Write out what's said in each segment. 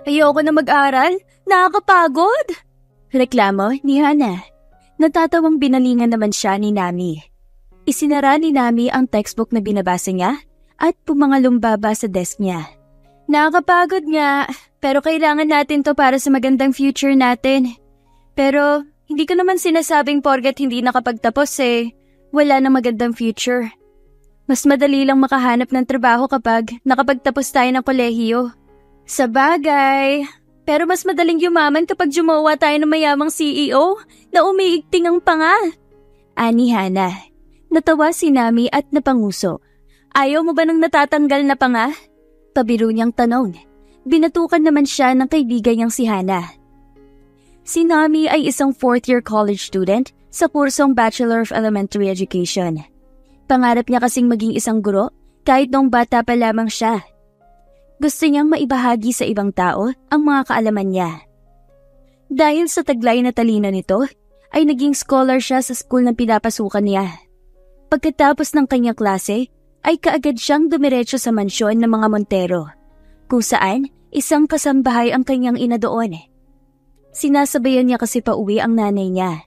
Ayoko na mag-aral. Nakakapagod. Reklamo ni Hana. Natatawang binalingan naman siya ni Nami. Isinara ni Nami ang textbook na binabasa niya at pumangalumbaba sa desk niya. Nakakapagod nga, pero kailangan natin to para sa magandang future natin. Pero hindi ko naman sinasabing porket hindi nakapagtapos wala na magandang future. Mas madali lang makahanap ng trabaho kapag nakapagtapos tayo ng kolehiyo. Sa bagay, pero mas madaling yumaman kapag jumawa tayo ng mayamang CEO na umiigting ang panga. Ani Hana. Natawa si Nami at napanguso. Ayaw mo ba ng natatanggal na panga? Pabiro niyang tanong. Binatukan naman siya ng kaibigan niyang si Hana. Si Nami ay isang 4th-year college student sa kursong Bachelor of Elementary Education. Pangarap niya kasing maging isang guro kahit noong bata pa lamang siya. Gusto niyang maibahagi sa ibang tao ang mga kaalaman niya. Dahil sa taglay na talino nito, ay naging scholar siya sa school na pinapasukan niya. Pagkatapos ng kanyang klase, ay kaagad siyang dumiretso sa mansyon ng mga Montero, kung saan isang kasambahay ang kanyang ina doon. Sinasabayan niya kasi pauwi ang nanay niya,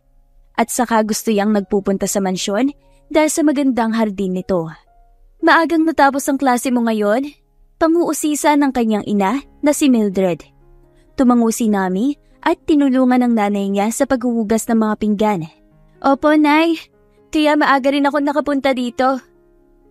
at saka gusto niyang nagpupunta sa mansyon dahil sa magandang hardin nito. Maagang natapos ang klase mo ngayon, panguusisa ng kanyang ina na si Mildred. Tumango si Nami at tinulungan ng nanay niya sa paghuhugas ng mga pinggan. Opo, Nay. Kaya maaga rin ako nakapunta dito.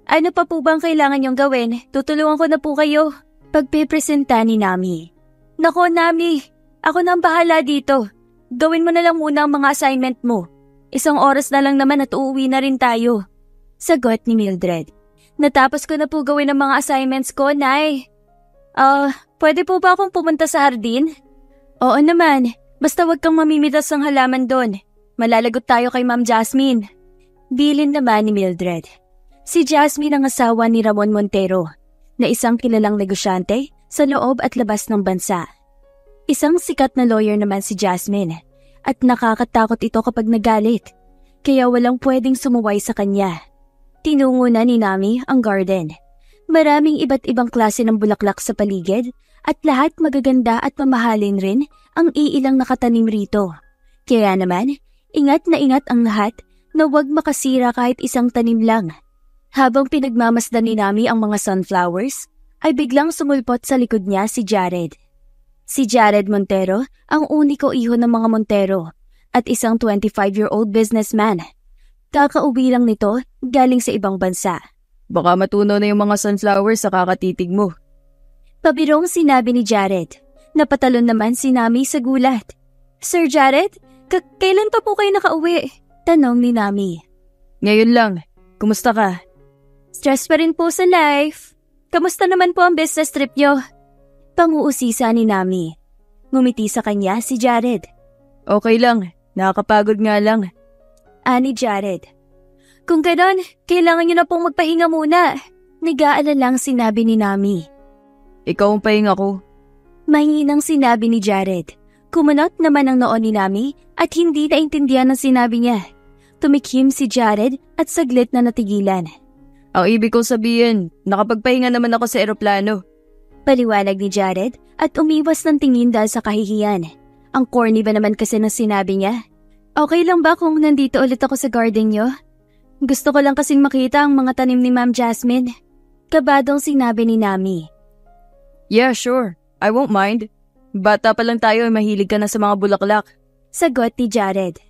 Ano pa po bang kailangan niyong gawin? Tutulungan ko na po kayo. Pagpipresenta ni Nami. Nako, Nami. Ako na ang bahala dito. Gawin mo na lang muna ang mga assignment mo. 1 oras na lang naman at uuwi na rin tayo. Sagot ni Mildred. Natapos ko na po gawin ang mga assignments ko, Nay. Pwede po ba akong pumunta sa hardin? Oo naman. Basta wag kang mamimitas ng halaman doon. Malalagot tayo kay Ma'am Jasmine. Bilin naman ni Mildred. Si Jasmine ang asawa ni Ramon Montero, na isang kilalang negosyante sa loob at labas ng bansa. Isang sikat na lawyer naman si Jasmine, at nakakatakot ito kapag nagalit, kaya walang pwedeng sumuway sa kanya. Tinungo na ni Nami ang garden. Maraming iba't ibang klase ng bulaklak sa paligid at lahat magaganda at mamahalin rin ang iilang nakatanim rito. Kaya naman, ingat na ingat ang lahat na huwag makasira kahit isang tanim lang. Habang pinagmamasdan ni Nami ang mga sunflowers, ay biglang sumulpot sa likod niya si Jared. Si Jared Montero ang uniko iho ng mga Montero at isang 25-year-old businessman. Kakauwi lang nito galing sa ibang bansa. Baka matunaw na yung mga sunflowers sa kakatitig mo. Pabirong sinabi ni Jared. Napatalon naman si Nami sa gulat. Sir Jared, kailan pa po kayo nakauwi? Tanong ni Nami. Ngayon lang. Kumusta ka? Stress pa rin po sa life. Kamusta naman po ang business trip niyo? Panguusisa ni Nami. Ngumiti sa kanya si Jared. Okay lang. Nakakapagod nga lang. Ani Jared. Kung ganon, kailangan niyo na pong magpahinga muna. Nag-aalalang sinabi ni Nami. Ikaw ang pahinga ko. Mahinang sinabi ni Jared. Kumunot naman ang noon ni Nami at hindi naintindihan ang sinabi niya. Tumikim si Jared at saglit na natigilan. Ang ibig kong sabihin, nakapagpahinga naman ako sa eroplano. Paliwanag ni Jared at umiwas ng tingin dahil sa kahihiyan. Ang corny ba naman kasi na sinabi niya? Okay lang ba kung nandito ulit ako sa garden niyo? Gusto ko lang kasing makita ang mga tanim ni Ma'am Jasmine. Kabadong sinabi ni Nami. Yeah, sure. I won't mind. Bata pa lang tayo ay mahilig ka na sa mga bulaklak. Sagot ni Jared.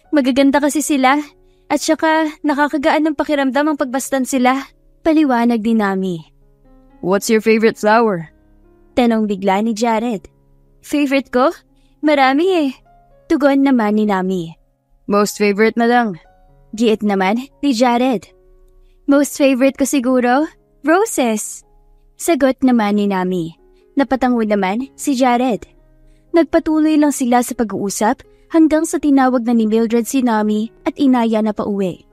Magaganda kasi sila. At saka nakakagaan ng pakiramdam ang pagbastan sila. Paliwanag ni Nami. What's your favorite flower? Tanong bigla ni Jared. Favorite ko? Marami eh. Tugon naman ni Nami. Most favorite na lang. Giit naman ni Jared. Most favorite ko siguro? Roses. Sagot naman ni Nami. Napatango naman si Jared. Nagpatuloy lang sila sa pag-uusap hanggang sa tinawag na ni Mildred si Nami at inaya na pauwi.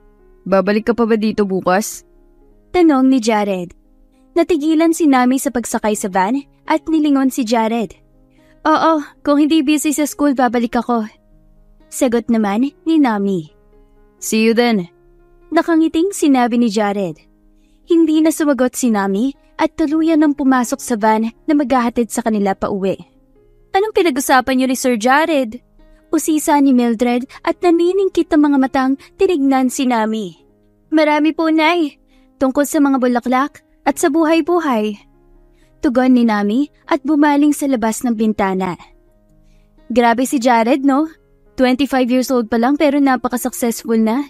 Babalik ka pa ba dito bukas? Tanong ni Jared. Natigilan si Nami sa pagsakay sa van at nilingon si Jared. Oo, kung hindi busy sa school babalik ako. Sagot naman ni Nami. See you then. Nakangiting sinabi ni Jared. Hindi na sumagot si Nami at tuluyan nang pumasok sa van na maghahatid sa kanila pauwi. Anong pinag-usapan niyo ni Sir Jared? Usisa ni Mildred at naniningkit ang mga matang tinignan si Nami. Marami po, Nay. Tungkol sa mga bulaklak at sa buhay-buhay. Tugon ni Nami at bumaling sa labas ng bintana. Grabe si Jared, no? 25 years old pa lang pero napaka-successful na.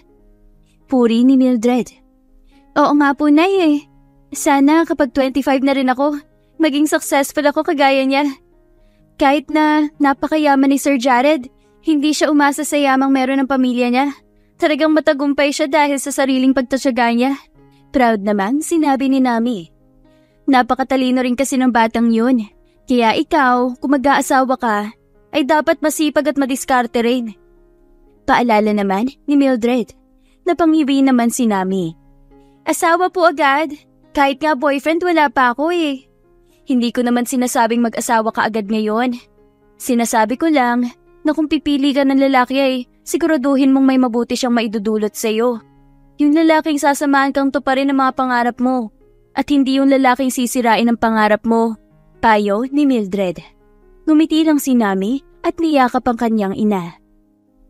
Puri ni Mildred. Oo nga po, Nay eh. Sana kapag 25 na rin ako, maging successful ako kagaya niya. Kahit na napakayaman ni Sir Jared, hindi siya umasa sa yamang meron ng pamilya niya. Talagang matagumpay siya dahil sa sariling pagtatyaga niya. Proud naman sinabi ni Nami. Napakatalino rin kasi ng batang yun. Kaya ikaw, kung mag-aasawa ka, ay dapat masipag at madiskarte rin. Paalala naman ni Mildred. Napangiwi naman si Nami. Asawa po agad. Kahit nga boyfriend wala pa ako eh. Hindi ko naman sinasabing mag-asawa ka agad ngayon. Sinasabi ko lang na kung pipili ka ng lalaki ay siguraduhin mong may mabuti siyang maidudulot sa'yo. Yung lalaking sasamahan kang tuparin ang mga pangarap mo at hindi yung lalaking sisirain ang pangarap mo. Payo ni Mildred. Ngumiti lang si Nami at niyakap ang kanyang ina.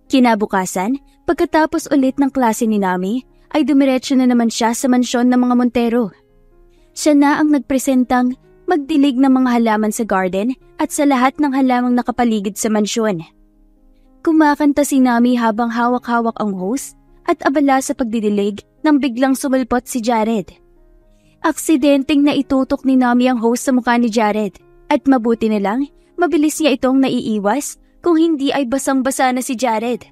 Kinabukasan, pagkatapos ulit ng klase ni Nami, ay dumiretso na naman siya sa mansyon ng mga Montero. Siya na ang nagpresentang magdilig ng mga halaman sa garden at sa lahat ng halamang nakapaligid sa mansyon. Kumakanta si Nami habang hawak-hawak ang hose at abala sa pagdidilig nang biglang sumulpot si Jared. Aksidenteng naitutok ni Nami ang hose sa mukha ni Jared at mabuti na lang mabilis niya itong naiiwas kung hindi ay basang-basa na si Jared.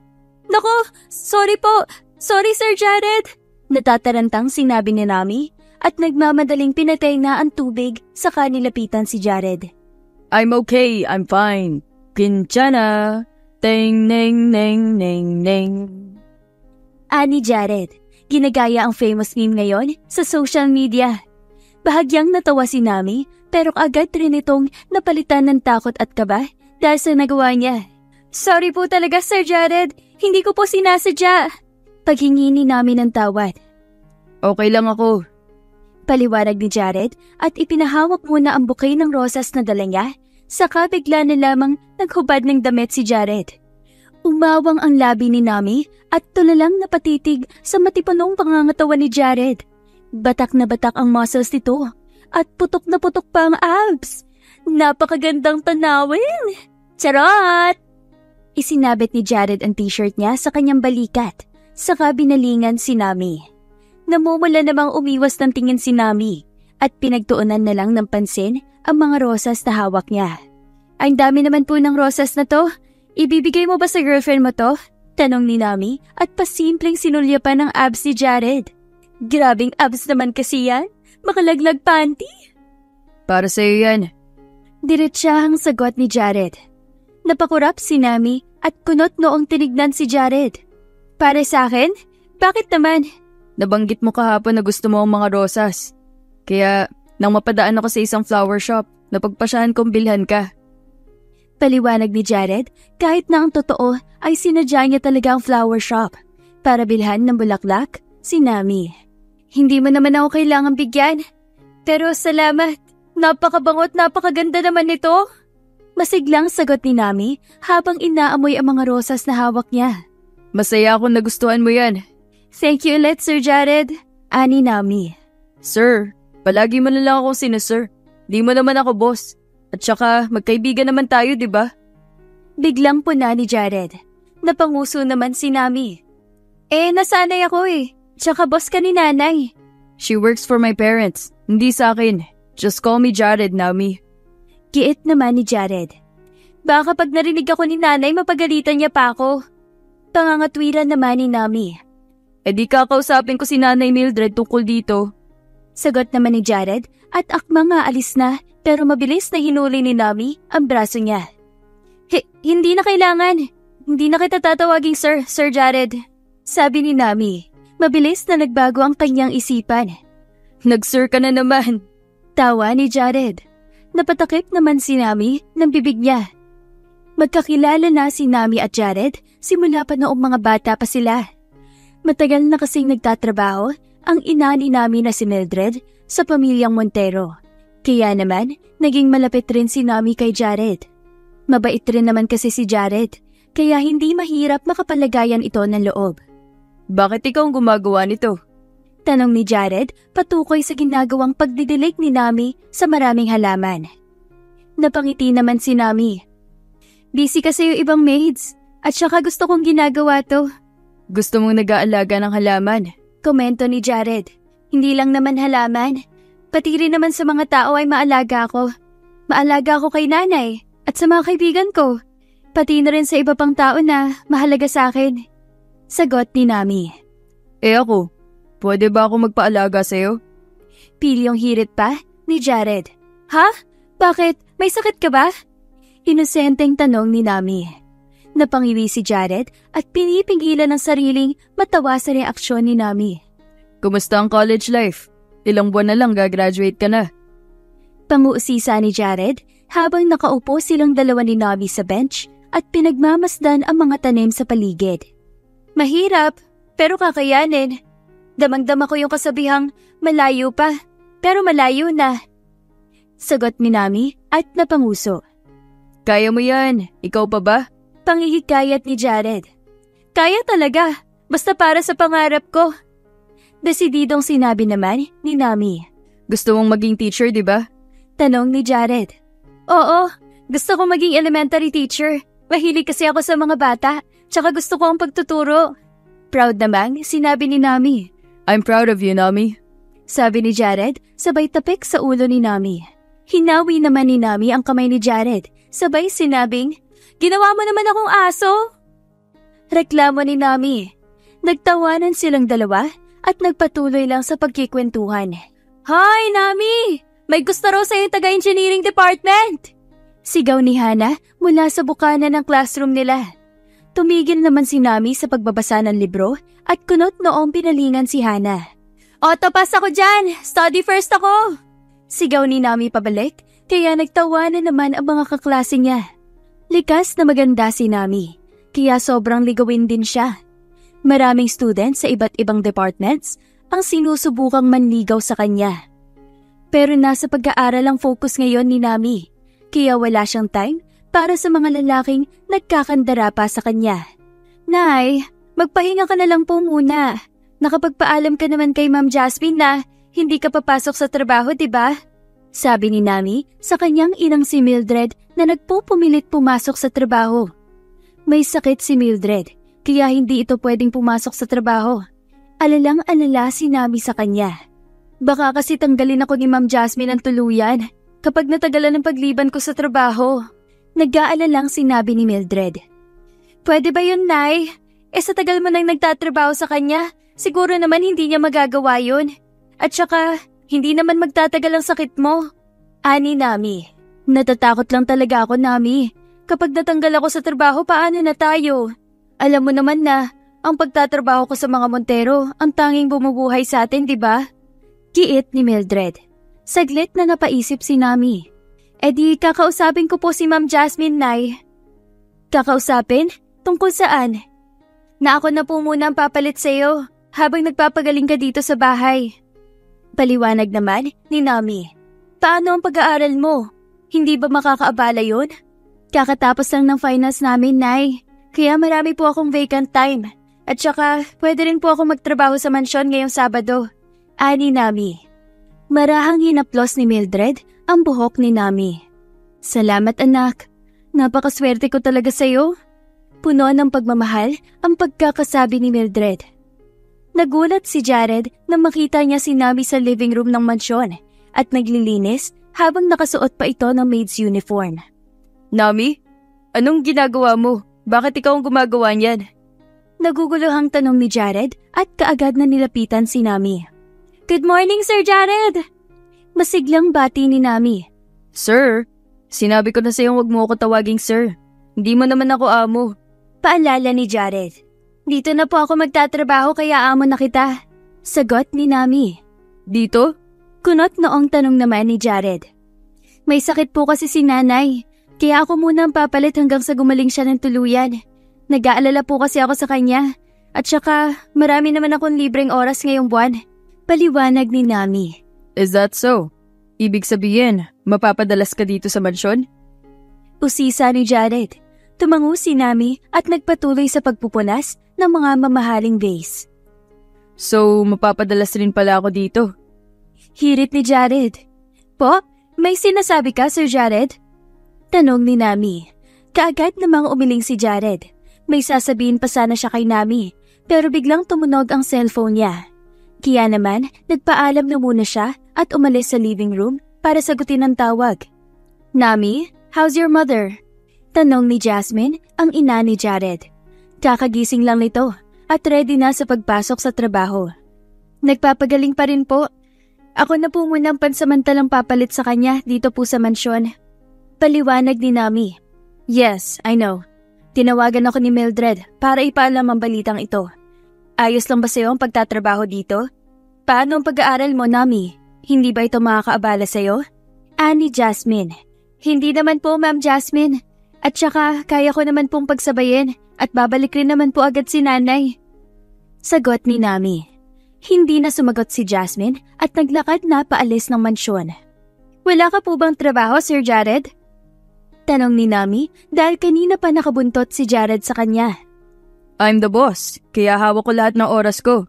Nako, sorry po! Sorry Sir Jared! Natatarantang sinabi ni Nami at nagmamadaling pinatay na ang tubig sa kanilapitan si Jared. I'm okay, I'm fine. Kinchana! Ting ning ning ning ning. Ani Jared, ginagaya ang famous meme ngayon sa social media. Bahagyang natawa si Nami pero agad rin itong napalitan ng takot at kaba dahil sa nagawa niya. Sorry po talaga Sir Jared, hindi ko po sinasadya. Paghingi ni Nami ng tawad. Okay lang ako. Paliwanag ni Jared at ipinahawak muna ang bouquet ng rosas na dala niya, saka bigla na lamang naghubad ng damit si Jared. Umawang ang labi ni Nami at tulalang napatitig sa matipunong pangangatawan ni Jared. Batak na batak ang muscles nito at putok na putok pa ang abs. Napakagandang tanawin! Charot! Isinabit ni Jared ang t-shirt niya sa kanyang balikat, saka binalingan si Nami. Namumula namang umiwas ng tingin si Nami at pinagtuunan na lang ng pansin ang mga rosas na hawak niya. Ang dami naman po ng rosas na to. Ibibigay mo ba sa girlfriend mo to? Tanong ni Nami at pasimpleng sinulya pa ng abs ni Jared. Grabing abs naman kasi yan. Makalaglag panty. Para sa'yo yan. Diretsahang sagot ni Jared. Napakurap si Nami at kunot noong tinignan si Jared. Para sa akin? Bakit naman? Nabanggit mo kahapon na gusto mo ang mga rosas. Kaya, nang mapadaan ako sa isang flower shop, napagpasyahan kong bilhan ka. Paliwanag ni Jared, kahit na ang totoo ay sinadya niya talaga ang flower shop para bilhan ng bulaklak si Nami. Hindi mo naman ako kailangang bigyan. Pero salamat, napakabango at napakaganda naman nito. Masiglang sagot ni Nami habang inaamoy ang mga rosas na hawak niya. Masaya akong nagustuhan mo yan. Thank you ulit, Sir Jared. Ani Nami. Sir, palagi mo na lang akong sinusir. Di mo naman ako boss. At saka, magkaibigan naman tayo, di ba? Biglang puna ni Jared. Napanguso naman si Nami. Nasanay ako eh. Tsaka boss ka ni nanay. She works for my parents, hindi sa akin. Just call me Jared, Nami. Giit naman ni Jared. Baka pag narinig ako ni nanay, mapagalitan niya pa ako. Pangangatwiran naman ni Nami. Di kakausapin ko si Nanay Mildred tungkol dito. Sagot naman ni Jared at akmang aalis na pero mabilis na hinuli ni Nami ang braso niya. Hindi na kailangan. Hindi na kita tatawaging Sir Jared. Sabi ni Nami. Mabilis na nagbago ang kanyang isipan. Nag-sir ka na naman. Tawa ni Jared. Napatakip naman si Nami ng bibig niya. Magkakilala na si Nami at Jared simula pa noong mga bata pa sila. Matagal na kasing nagtatrabaho ang ina ni Nami na si Mildred sa pamilyang Montero. Kaya naman, naging malapit rin si Nami kay Jared. Mabait rin naman kasi si Jared, kaya hindi mahirap makapalagayan ito ng loob. Bakit ikaw ang gumagawa nito? Tanong ni Jared patukoy sa ginagawang pagdidilig ni Nami sa maraming halaman. Napangiti naman si Nami. Busy kasi yung ibang maids at saka gusto kong ginagawa to. Gusto mong nag-aalaga ng halaman? Komento ni Jared. Hindi lang naman halaman, pati rin naman sa mga tao ay maalaga ako. Maalaga ako kay nanay at sa mga kaibigan ko, pati na rin sa iba pang tao na mahalaga sa akin. Sagot ni Nami. Ako, pwede ba ako magpaalaga sa'yo? Pilyong hirit pa ni Jared. Ha? Bakit? May sakit ka ba? Inosenteng tanong ni Nami. Napangiwi si Jared at pinipigilan ng sariling matawa sa reaksyon ni Nami. Kumusta ang college life? Ilang buwan na lang gagraduate ka na. Panguusisa ni Jared habang nakaupo silang dalawa ni Nami sa bench at pinagmamasdan ang mga tanim sa paligid. Mahirap, pero kakayanin. Damang-dama ko yung kasabihang malayo pa, pero malayo na. Sagot ni Nami at napanguso. Kaya mo yan, ikaw pa ba? Pangihikayat ni Jared. Kaya talaga, basta para sa pangarap ko. Desididong sinabi naman ni Nami. Gusto mong maging teacher, di ba? Tanong ni Jared. Oo, gusto kong maging elementary teacher. Mahilig kasi ako sa mga bata, tsaka gusto ko ang pagtuturo. Proud namang sinabi ni Nami. I'm proud of you, Nami. Sabi ni Jared, sabay tapik sa ulo ni Nami. Hinawi naman ni Nami ang kamay ni Jared, sabay sinabing, "Ginawa mo naman akong aso!" Reklamo ni Nami. Nagtawanan silang dalawa at nagpatuloy lang sa pagkikwentuhan. Hi, Nami! May gusto raw sa'yo taga-engineering department! Sigaw ni Hana mula sa bukana ng classroom nila. Tumigil naman si Nami sa pagbabasa ng libro at kunot noong pinalingan si Hana. Auto pass ako dyan! Study first ako! Sigaw ni Nami pabalik, kaya nagtawanan naman ang mga kaklase niya. Likas na maganda si Nami, kaya sobrang ligawin din siya. Maraming students sa iba't ibang departments ang sinusubukang manligaw sa kanya. Pero nasa pag-aaral ang focus ngayon ni Nami, kaya wala siyang time para sa mga lalaking nagkakandara pa sa kanya. Nay, magpahinga ka na lang po muna. Nakapagpaalam ka naman kay Ma'am Jasmine na hindi ka papasok sa trabaho, diba? Sabi ni Nami sa kanyang inang si Mildred na nagpupumilit pumasok sa trabaho. May sakit si Mildred, kaya hindi ito pwedeng pumasok sa trabaho. Alalang-alala si Nami sa kanya. Baka kasi tanggalin ako ni Ma'am Jasmine ng tuluyan kapag natagalan ng pagliban ko sa trabaho. Nag-aalalang sinabi ni Mildred. Pwede ba yun, Nay? Sa tagal mo nang nagtatrabaho sa kanya, siguro naman hindi niya magagawa yun. At saka, hindi naman magtatagal ang sakit mo. Ani Nami. Natatakot lang talaga ako, Nami. Kapag natanggal ako sa trabaho, paano na tayo? Alam mo naman na, ang pagtatrabaho ko sa mga Montero, ang tanging bumubuhay sa atin, di ba? Giit ni Mildred. Saglit na napaisip si Nami. Di, kakausapin ko po si Ma'am Jasmine, Nay. Kakausapin? Tungkol saan? Na ako na po muna ang papalit sa'yo habang nagpapagaling ka dito sa bahay. Paliwanag naman ni Nami. Paano ang pag-aaral mo? Hindi ba makakaabala yun? Kakatapos lang ng finals namin, Nay. Kaya marami po akong vacant time. At saka, pwede rin po ako magtrabaho sa mansyon ngayong Sabado. Ani Nami. Marahang hinaplos ni Mildred ang buhok ni Nami. Salamat, anak. Napakaswerte ko talaga sa'yo. Puno ng pagmamahal ang pagkakasabi ni Mildred. Nagulat si Jared nang makita niya si Nami sa living room ng mansyon at naglilinis habang nakasuot pa ito ng maid's uniform. Nami, anong ginagawa mo? Bakit ikaw ang gumagawa niyan? Naguguluhang tanong ni Jared at kaagad na nilapitan si Nami. Good morning, Sir Jared! Masiglang bati ni Nami. Sir, sinabi ko na sa'yo huwag mo ako tawaging sir. Hindi mo naman ako amo. Paalala ni Jared. Dito na po ako magtatrabaho kaya amo na kita. Sagot ni Nami. Dito? Kunot noong tanong naman ni Jared. May sakit po kasi si nanay, kaya ako muna ang papalit hanggang sa gumaling siya ng tuluyan. Nag-aalala po kasi ako sa kanya, at saka marami naman akong libreng oras ngayong buwan. Paliwanag ni Nami. Is that so? Ibig sabihin, mapapadalas ka dito sa mansyon? Usisa ni Jared. Tumango si Nami at nagpatuloy sa pagpupunas ng mga mamahaling vase. So, mapapadalas rin pala ako dito. Hirit ni Jared. Po, may sinasabi ka, Sir Jared? Tanong ni Nami. Kaagad namang umiling si Jared. May sasabihin pa sana siya kay Nami, pero biglang tumunog ang cellphone niya. Kaya naman, nagpaalam na muna siya at umalis sa living room para sagutin ang tawag. Nami, how's your mother? Tanong ni Jasmine, ang ina ni Jared. Kakagising lang nito at ready na sa pagpasok sa trabaho. Nagpapagaling pa rin po. Ako na po muna ang pansamantalang papalit sa kanya dito po sa mansyon. Paliwanag ni Nami. Yes, I know. Tinawagan ako ni Mildred para ipaalam ang balitang ito. Ayos lang ba sa'yo ang pagtatrabaho dito? Paano ang pag-aaral mo, Nami? Hindi ba ito makakaabala sa'yo? Ani Jasmine. Hindi naman po, Ma'am Jasmine. At saka, kaya ko naman pong pagsabayin at babalik rin naman po agad si nanay. Sagot ni Nami. Hindi na sumagot si Jasmine at naglakad na paalis ng mansyon. Wala ka po bang trabaho, Sir Jared? Tanong ni Nami dahil kanina pa nakabuntot si Jared sa kanya. I'm the boss, kaya hawak ko lahat ng oras ko.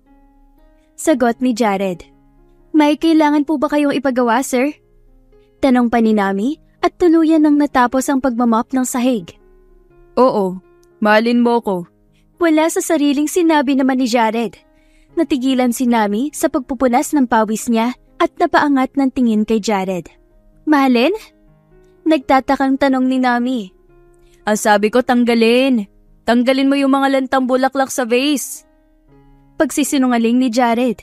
Sagot ni Jared. May kailangan po ba kayong ipagawa, sir? Tanong pa ni Nami at tuluyan nang natapos ang pagmamop ng sahig. Oo, mahalin mo ko. Wala sa sariling sinabi naman ni Jared. Natigilan si Nami sa pagpupunas ng pawis niya at napaangat ng tingin kay Jared. Mahalin? Nagtatakang tanong ni Nami. Ang sabi ko tanggalin. Tanggalin mo yung mga lantang bulaklak sa vase. Pagsisinungaling ni Jared.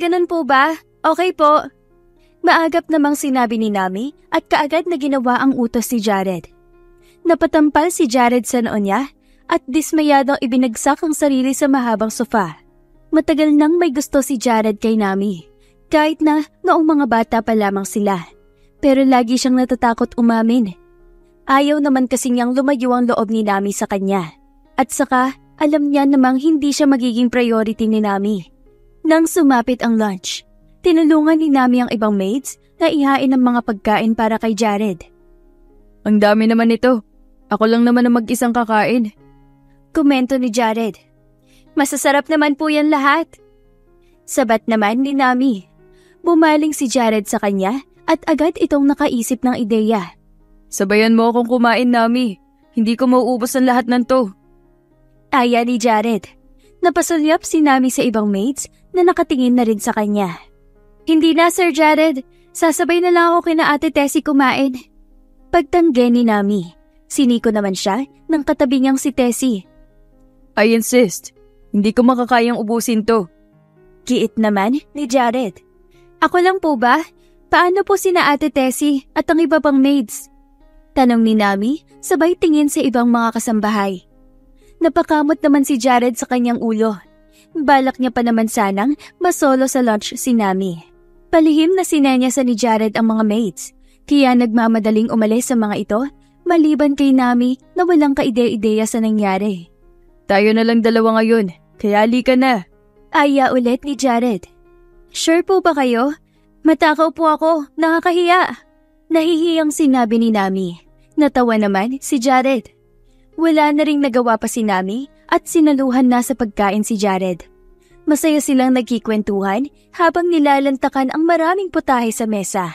Ganun po ba? Okay po. Maagap namang sinabi ni Nami at kaagad na ginawa ang utos ni Jared. Napatampal si Jared sa noo niya at dismayadong ibinagsak ang sarili sa mahabang sofa. Matagal nang may gusto si Jared kay Nami, kahit na noong mga bata pa lamang sila. Pero lagi siyang natatakot umamin. Ayaw naman kasi niyang lumayo ang loob ni Nami sa kanya. At saka, alam niya namang hindi siya magiging priority ni Nami. Nang sumapit ang lunch, tinulungan ni Nami ang ibang maids na ihain ang mga pagkain para kay Jared. Ang dami naman nito. Ako lang naman ang mag-isang kakain. Komento ni Jared. Masasarap naman po yan lahat. Sabat naman ni Nami. Bumaling si Jared sa kanya at agad itong nakaisip ng ideya. Sabayan mo akong kumain, Nami. Hindi ko mauubos ang lahat ng to. Aya ni Jared. Napasulyap si Nami sa ibang maids na nakatingin na rin sa kanya. Hindi na, Sir Jared. Sasabay na lang ako kina Ate Tessie kumain. Pagtangge ni Nami. Siniko naman siya ng katabi niyang si Tessie. I insist. Hindi ko makakayang ubusin to. Giit naman ni Jared. Ako lang po ba? Paano po sina Ate Tessie at ang iba pang maids? Tanong ni Nami, sabay tingin sa ibang mga kasambahay. Napakamot naman si Jared sa kanyang ulo. Balak niya pa naman sanang masolo sa lunch si Nami. Palihim na sinenyasan ni Jared ang mga maids, kaya nagmamadaling umalis sa mga ito, maliban kay Nami na walang kaide-ideya sa nangyari. Tayo na lang dalawa ngayon, kaya halika na. Aya ulit ni Jared. Sure po ba kayo? Matakaw po ako, nakakahiya. Nahihiyang sinabi ni Nami. Natawa naman si Jared. Wala na ring nagawa pa si Nami at sinaluhan na sa pagkain si Jared. Masaya silang nagkikwentuhan habang nilalantakan ang maraming putahe sa mesa.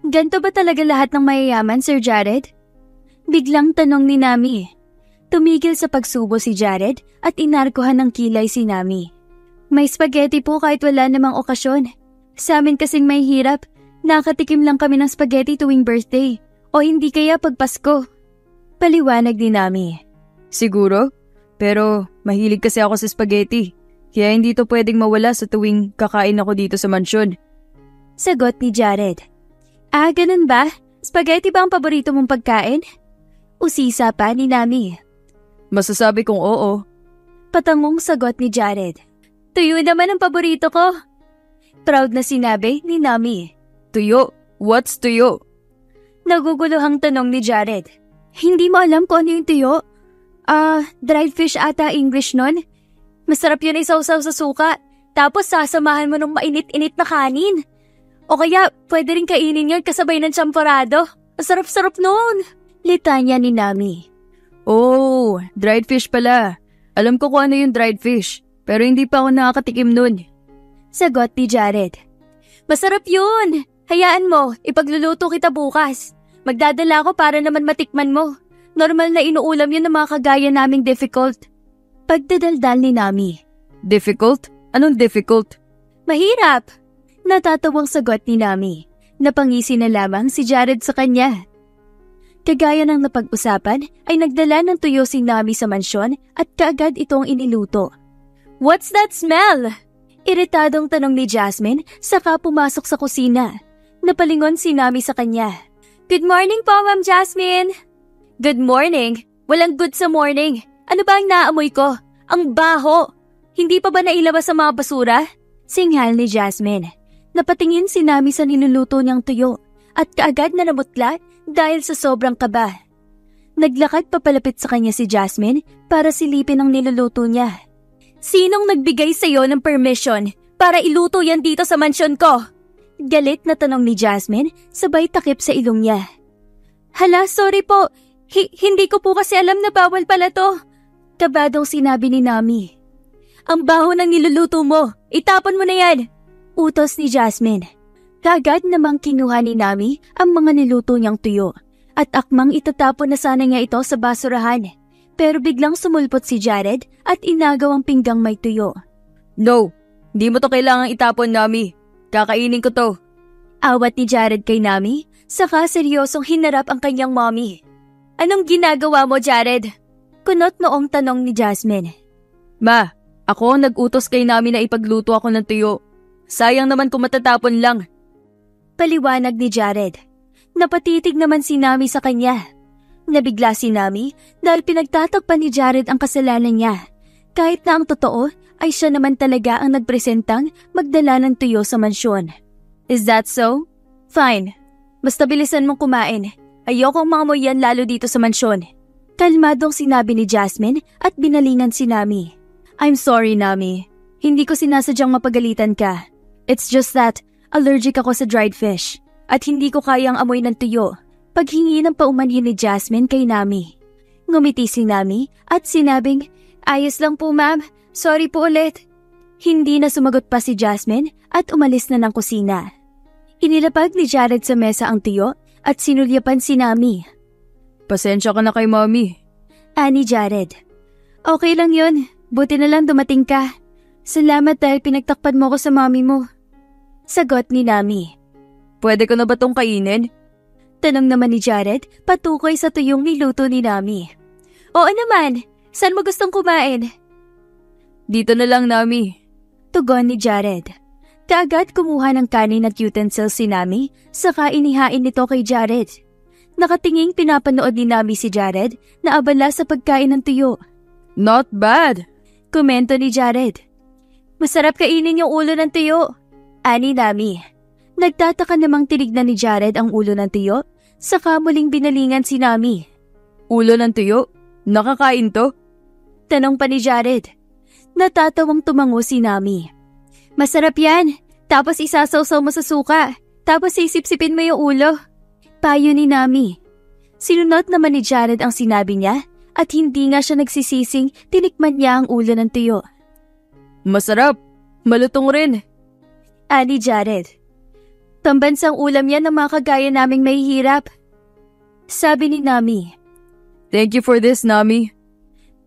Ganto ba talaga lahat ng mayayaman, Sir Jared? Biglang tanong ni Nami. Tumigil sa pagsubo si Jared at inarkuhan ng kilay si Nami. May spaghetti po kahit wala namang okasyon. Sa amin kasing may hirap. Nakatikim lang kami ng spaghetti tuwing birthday o hindi kaya pag Pasko. Paliwanag ni Nami. Siguro, pero mahilig kasi ako sa spaghetti. Kaya hindi to pwedeng mawala sa tuwing kakain ako dito sa mansyon. Sagot ni Jared. Ganun ba? Spaghetti ba ang paborito mong pagkain? Usisa pa ni Nami. Masasabi kong oo. Patangong sagot ni Jared. Tuyo naman ang paborito ko. Proud na sinabi ni Nami. Tuyo? What's tuyo? Naguguluhang tanong ni Jared. Hindi mo alam kung ano yung tuyo? Dried fish ata English nun? Masarap yun isawsaw sa suka, Tapos sasamahan mo ng mainit-init na kanin. O kaya, pwede rin kainin yun kasabay ng champorado. Ang sarap-sarap nun. Litanya ni Nami. Oh, dried fish pala. Alam ko kung ano yung dried fish, pero hindi pa ako nakakatikim nun. Sagot ni Jared. Masarap yun. Hayaan mo, ipagluluto kita bukas. Magdadala ako para naman matikman mo. Normal na inuulam yun ng mga kagaya naming difficult. Pagdadaldal ni Nami. Difficult? Anong difficult? Mahirap. Natatawang sagot ni Nami. Napangisi na lamang si Jared sa kanya. Kagaya ng napag-usapan ay nagdala ng tuyo si Nami sa mansyon at kaagad itong iniluto. What's that smell? Iritadong tanong ni Jasmine saka pumasok sa kusina. Napalingon si Nami sa kanya. Good morning po, Ma'am Jasmine. Good morning? Walang good sa morning. Ano ba ang naamoy ko? Ang baho. Hindi pa ba nailabas sa mga basura? Singhal ni Jasmine. Napatingin si Nami sa niluluto niyang tuyo at kaagad na namutla dahil sa sobrang kaba. Naglakad papalapit sa kanya si Jasmine para silipin ang niluluto niya. Sinong nagbigay sa iyo ng permission para iluto yan dito sa mansyon ko? Galit na tanong ni Jasmine sabay takip sa ilong niya. Hala, sorry po. Hindi ko po kasi alam na bawal pala to. Kabadong sinabi ni Nami. Ang baho ng niluluto mo. Itapon mo na yan. Utos ni Jasmine. Kagad namang kinuha ni Nami ang mga niluto niyang tuyo at akmang itatapon na sana niya ito sa basurahan. Pero biglang sumulpot si Jared at inagaw ang pinggang may tuyo. No, hindi mo to kailangang itapon, Nami. Kakainin ko to. Awat ni Jared kay Nami, saka seryosong hinarap ang kanyang mommy. Anong ginagawa mo, Jared? Kunot noong tanong ni Jasmine. Ma, ako ang nag-utos kay Nami na ipagluto ako ng tuyo. Sayang naman kung matatapon lang. Paliwanag ni Jared. Napatitig naman si Nami sa kanya. Nabigla si Nami dahil pinagtatakpan ni Jared ang kasalanan niya. Kahit na ang totoo ay siya naman talaga ang nagpresentang magdala ng tuyo sa mansyon. Is that so? Fine. Basta bilisan mong kumain. Ayokong mangamoy yan lalo dito sa mansyon. Kalmadong sinabi ni Jasmine at binalingan si Nami. I'm sorry, Nami. Hindi ko sinasadyang mapagalitan ka. It's just that allergic ako sa dried fish at hindi ko kayang amoy ng tuyo. Paghingi ng paumanhin ni Jasmine kay Nami. Ngumiti si Nami at sinabing, ayos lang po, ma'am. Sorry po ulit. Hindi na sumagot pa si Jasmine at umalis na ng kusina. Inilapag ni Jared sa mesa ang tuyo at sinulyapan si Nami. Pasensya ka na kay Mami. Ani Jared. Okay lang yun. Buti na lang dumating ka. Salamat dahil pinagtakpan mo ko sa mami mo. Sagot ni Nami. Pwede ko na ba tong kainin? Tanong naman ni Jared patukoy sa tuyong niluto ni Nami. Oo naman. Saan mo gustong kumain? Dito na lang, Nami. Tugon ni Jared. Kaagad kumuha ng kanin at utensils si Nami, saka inihain nito kay Jared. Nakatinging pinapanood ni Nami si Jared na abala sa pagkain ng tuyo. Not bad. Komento ni Jared. Masarap kainin yung ulo ng tuyo. Ani Nami. Nagtataka namang tinignan ni Jared ang ulo ng tuyo, saka muling binalingan si Nami. Ulo ng tuyo? Nakakain to? Tanong pa ni Jared. Natatawang tumango si Nami. Masarap yan. Tapos isasawsaw mo sa suka. Tapos sisipsipin mo yung ulo. Payo ni Nami. Sinunod naman ni Jared ang sinabi niya at hindi nga siya nagsisising tinikman niya ang ulo ng tuyo. Masarap. Malutong rin. Ani Jared. Pambansang ulam yan ng mga kagaya naming mahihirap. Sabi ni Nami. Thank you for this, Nami.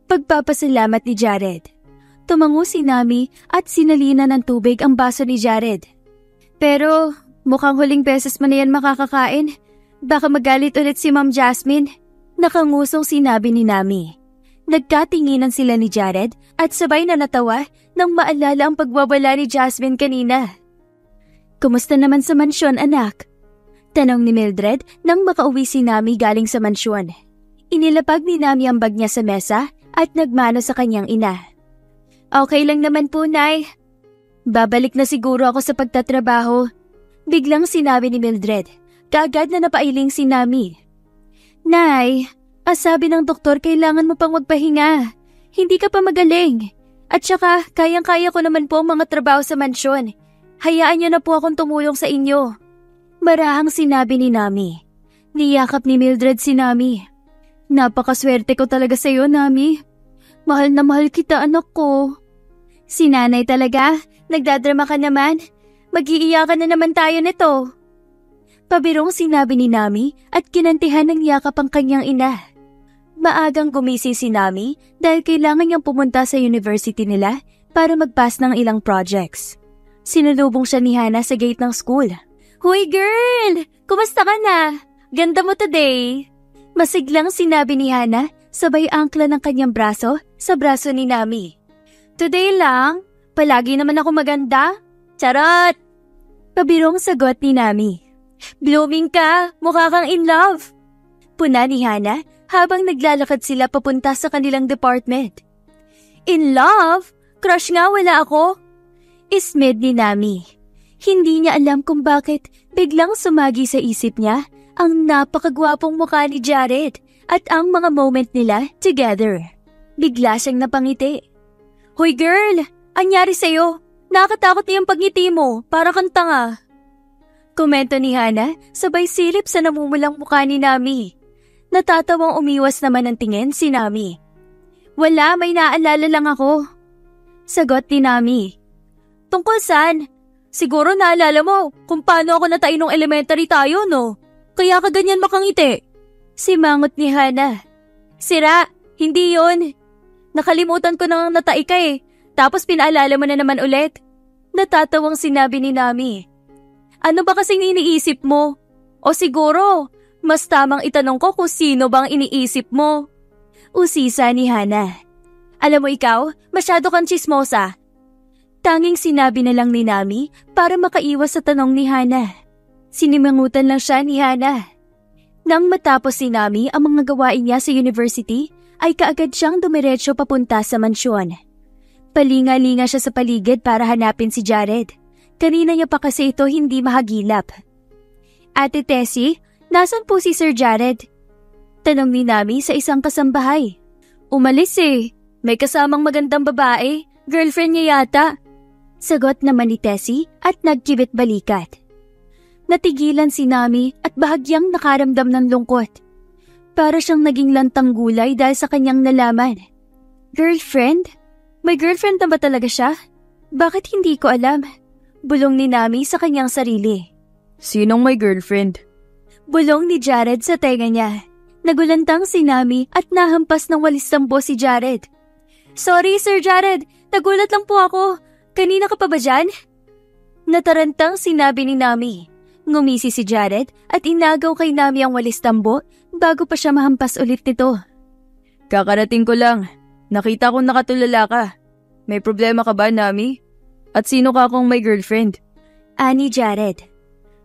Pagpapasalamat ni Jared. Tumango si Nami at sinalina ng tubig ang baso ni Jared. Pero mukhang huling beses mo na yan makakakain. Baka magalit ulit si Ma'am Jasmine. Nakangusong sinabi ni Nami. Nagkatinginan sila ni Jared at sabay na natawa nang maalala ang pagwawala ni Jasmine kanina. Kumusta naman sa mansyon, anak? Tanong ni Mildred nang makauwi si Nami galing sa mansyon. Inilapag ni Nami ang bag niya sa mesa at nagmano sa kanyang ina. Okay lang naman po, Nay. Babalik na siguro ako sa pagtatrabaho. Biglang sinabi ni Mildred. Kaagad na napailing si Nami. Nay, sabi ng doktor kailangan mo pang magpahinga. Hindi ka pa magaling. At saka, kayang-kaya ko naman po ang mga trabaho sa mansyon. Hayaan niyo na po akong tumulong sa inyo. Marahang sinabi ni Nami. Niyakap ni Mildred si Nami. Napakaswerte ko talaga sa iyo, Nami. Mahal na mahal kita, anak ko. Si nanay talaga, nagdadrama ka naman. Mag-iiyakan na naman tayo nito. Pabirong sinabi ni Nami at kinantihan ng yakap ang kanyang ina. Maagang gumising si Nami dahil kailangan niyang pumunta sa university nila para mag-pass ng ilang projects. Sinalubong siya ni Hana sa gate ng school. Hoy girl! Kumusta ka na? Ganda mo today! Masiglang sinabi ni Hana sabay angkla ng kanyang braso sa braso ni Nami. Today lang? Palagi naman ako maganda? Charot! Pabirong sagot ni Nami. Blooming ka! Mukha kang in love! Puna ni Hana habang naglalakad sila papunta sa kanilang department. In love? Crush nga wala ako? Ismed ni Nami. Hindi niya alam kung bakit biglang sumagi sa isip niya ang napakagwapong mukha ni Jared at ang mga moment nila together. Bigla siyang napangiti. Hoy girl! Anyari sa'yo? Nakatakot na yung pagngiti mo, para kang tanga. Komento ni Hana sabay silip sa namumulang mukha ni Nami. Natatawang umiwas naman ng tingin si Nami. Wala, may naalala lang ako. Sagot ni Nami. Tungkol saan? Siguro naalala mo kung paano ako natain nung elementary tayo, no? Kaya ka ganyan makangiti. Simangot ni Hana. Sira, hindi yon. Nakalimutan ko nang natai ka eh. Tapos pinaalala mo na naman ulit. Natatawang sinabi ni Nami. Ano ba kasing iniisip mo? O siguro, mas tamang itanong ko kung sino bang iniisip mo. Usisa ni Hana. Alam mo ikaw, masyado kang chismosa. Tanging sinabi na lang ni Nami para makaiwas sa tanong ni Hana. Sinimangutan lang siya ni Hana. Nang matapos si Nami ang mga gawain niya sa university, ay kaagad siyang dumiretso papunta sa mansyon. Palinga-linga siya sa paligid para hanapin si Jared. Kanina niya pa kasi ito hindi mahagilap. Ate Tessie, nasan po si Sir Jared? Tanong ni Nami sa isang kasambahay. Umalis eh. May kasamang magandang babae. Girlfriend niya yata. Sagot naman ni Tessie at nagkibit balikat. Natigilan si Nami at bahagyang nakaramdam ng lungkot. Para siyang naging lantang gulay dahil sa kanyang nalaman. Girlfriend? May girlfriend na ba talaga siya? Bakit hindi ko alam? Bulong ni Nami sa kanyang sarili. Sinong may girlfriend? Bulong ni Jared sa tenga niya. Nagulantang si Nami at nahampas ng walis sambo si Jared. Sorry Sir Jared, nagulat lang po ako. Kanina ka pa ba dyan? Natarantang sinabi ni Nami. Ngumisi si Jared at inagaw kay Nami ang walis tambo bago pa siya mahampas ulit nito. Kakarating ko lang. Nakita kong nakatulala ka. May problema ka ba, Nami? At sino ka kung may girlfriend? Ani Jared.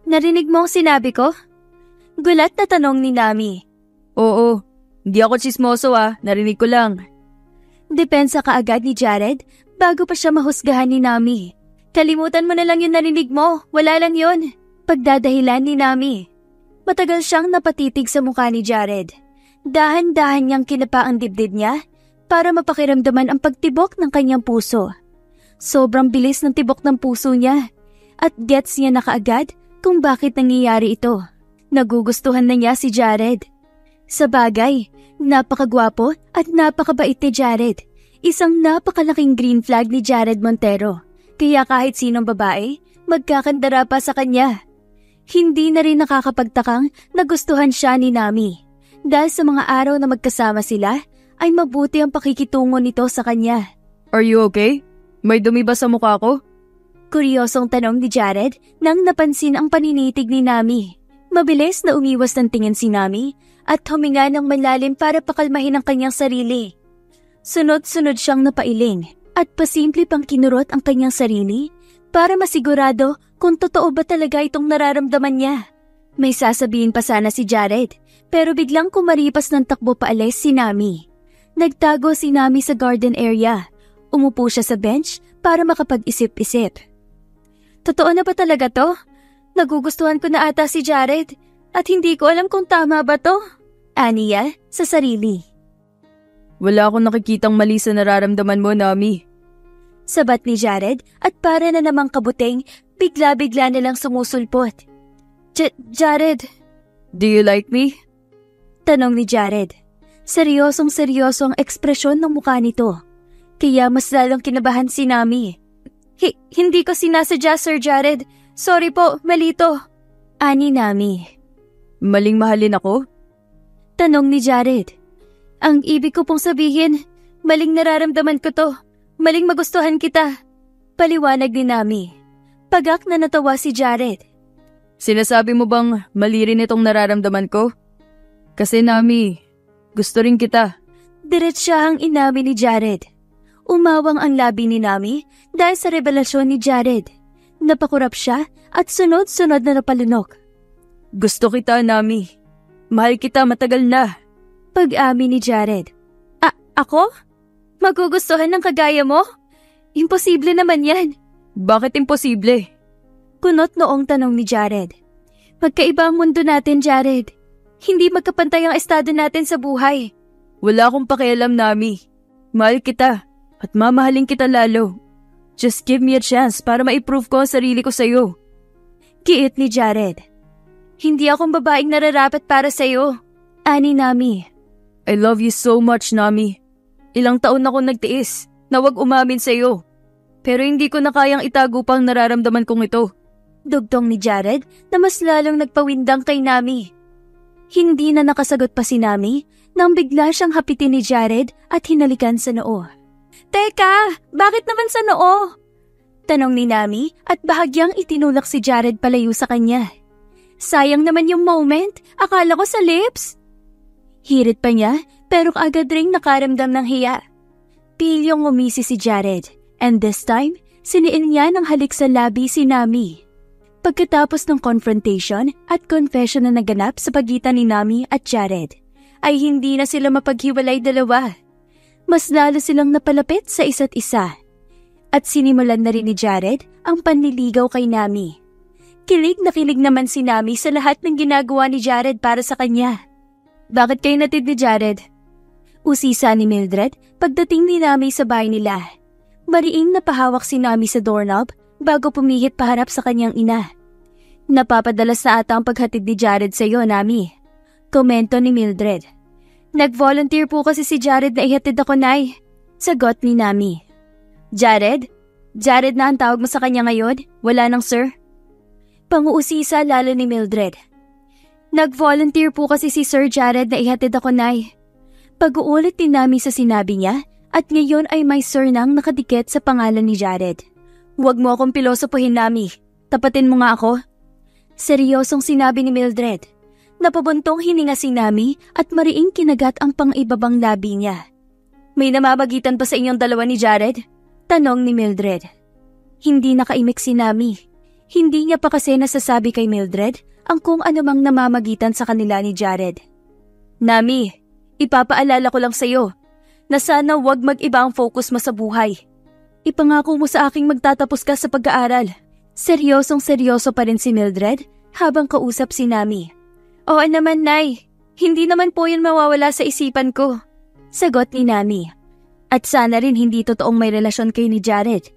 Narinig mo ang sinabi ko? Gulat na tanong ni Nami. Oo, hindi ako chismoso narinig ko lang. Depensa ka agad ni Jared bago pa siya mahusgahan ni Nami. Kalimutan mo na lang yung narinig mo, wala lang yun. Pagdadahilan ni Nami. Matagal siyang napatitig sa mukha ni Jared. Dahan-dahan niyang kinapa ang dibdib niya para mapakiramdaman ang pagtibok ng kanyang puso. Sobrang bilis ng tibok ng puso niya at gets niya na kaagad kung bakit nangyayari ito. Nagugustuhan na niya si Jared. Sa bagay, napakagwapo at napakabait ni Jared. Isang napakalaking green flag ni Jared Montero. Kaya kahit sinong babae, magkakandara pa sa kanya. Hindi na rin nakakapagtakang nagustuhan siya ni Nami. Dahil sa mga araw na magkasama sila, ay mabuti ang pakikitungo nito sa kanya. Are you okay? May dumi ba sa mukha ko? Kuryosong tanong ni Jared nang napansin ang paninitig ni Nami. Mabilis na umiwas ng tingin si Nami at huminga ng malalim para pakalmahin ang kanyang sarili. Sunod-sunod siyang napailing at pasimple pang kinurot ang kanyang sarili para masigurado kung totoo ba talaga itong nararamdaman niya. May sasabihin pa sana si Jared pero biglang kumaripas ng takbo paalis si Nami. Nagtago si Nami sa garden area. Umupo siya sa bench para makapag-isip-isip. Totoo na ba talaga to? Nagugustuhan ko na ata si Jared at hindi ko alam kung tama ba to. Aniya sa sarili. Wala akong nakikitang mali sa nararamdaman mo, Nami. Sabat ni Jared at para na namang kabuteng, bigla-bigla nilang sumusulpot. Jared! Do you like me? Tanong ni Jared. Seryosong-seryoso ang ekspresyon ng mukha nito. Kaya mas lalong kinabahan si Nami. Hindi ko sinasadya, Sir Jared. Sorry po, malito. Ani Nami. Maling mahalin ako? Tanong ni Jared. Ang ibig ko pong sabihin, maling nararamdaman ko to. Maling magustuhan kita. Paliwanag ni Nami. Pagak na natawa si Jared. Sinasabi mo bang mali rin itong nararamdaman ko? Kasi Nami, gusto rin kita. Diretsahang inamin ni Jared. Umawang ang labi ni Nami dahil sa revelasyon ni Jared. Napakurap siya at sunod-sunod na napalunok. Gusto kita, Nami. Mahal kita matagal na. Pag-amin ni Jared. Ako? Magugustuhan ng kagaya mo? Imposible naman yan. Bakit imposible? Kunot noong tanong ni Jared. Magkaiba ang mundo natin, Jared. Hindi magkapantay ang estado natin sa buhay. Wala akong pakialam, Nami. Mahal kita at mamahalin kita lalo. Just give me a chance para ma-prove ko ang sarili ko sa'yo. Kiit ni Jared. Hindi akong babaeng nararapat para sa'yo. Ani Nami. I love you so much, Nami. Ilang taon ako nagtiis na wag umamin sa'yo. Pero hindi ko na kayang itago pang nararamdaman kong ito. Dugtong ni Jared na mas lalong nagpawindang kay Nami. Hindi na nakasagot pa si Nami nang bigla siyang hapitin ni Jared at hinalikan sa noo. Teka, bakit naman sa noo? Tanong ni Nami at bahagyang itinulak si Jared palayo sa kanya. Sayang naman yung moment, akala ko sa lips. Hirit pa niya pero kaagad ring nakaramdam ng hiya. Pilyong umisi si Jared and this time, siniil niya ng halik sa labi si Nami. Pagkatapos ng confrontation at confession na naganap sa pagitan ni Nami at Jared, ay hindi na sila mapaghiwalay dalawa. Mas lalo silang napalapit sa isa't isa. At sinimulan na rin ni Jared ang panliligaw kay Nami. Kilig na kilig naman si Nami sa lahat ng ginagawa ni Jared para sa kanya. Bakit kayo natid ni Jared? Usisa ni Mildred pagdating ni Nami sa bahay nila. Mariing napahawak si Nami sa doorknob bago pumihit paharap sa kanyang ina. Napapadalas na ata ang paghatid ni Jared sa iyo, Nami. Komento ni Mildred. Nag-volunteer po kasi si Jared na ihatid ako, Nay. Sagot ni Nami. Jared? Jared na ang tawag mo sa kanya ngayon? Wala nang sir? Panguusisa lalo ni Mildred. Nag-volunteer po kasi si Sir Jared na ihatid ako, Nay. Pag-uulit ni Nami sa sinabi niya at ngayon ay may sir nang nakadikit sa pangalan ni Jared. Huwag mo akong pilosopohin, Nami. Tapatin mo nga ako. Seryosong sinabi ni Mildred. Napabuntong hininga si Nami at mariing kinagat ang pang-ibabang labi niya. May namamagitan pa sa inyong dalawa ni Jared? Tanong ni Mildred. Hindi nakaimik si Nami. Hindi niya pa kasi nasasabi kay Mildred ang kung anumang namamagitan sa kanila ni Jared. Nami, ipapaalala ko lang sa'yo na sana wag mag-iba ang focus mo sa buhay. Ipangako mo sa aking magtatapos ka sa pag-aaral. Seryosong-seryoso pa rin si Mildred habang kausap si Nami. Oo naman, Nay. Hindi naman po yun mawawala sa isipan ko. Sagot ni Nami. At sana rin hindi totoong may relasyon kayo ni Jared.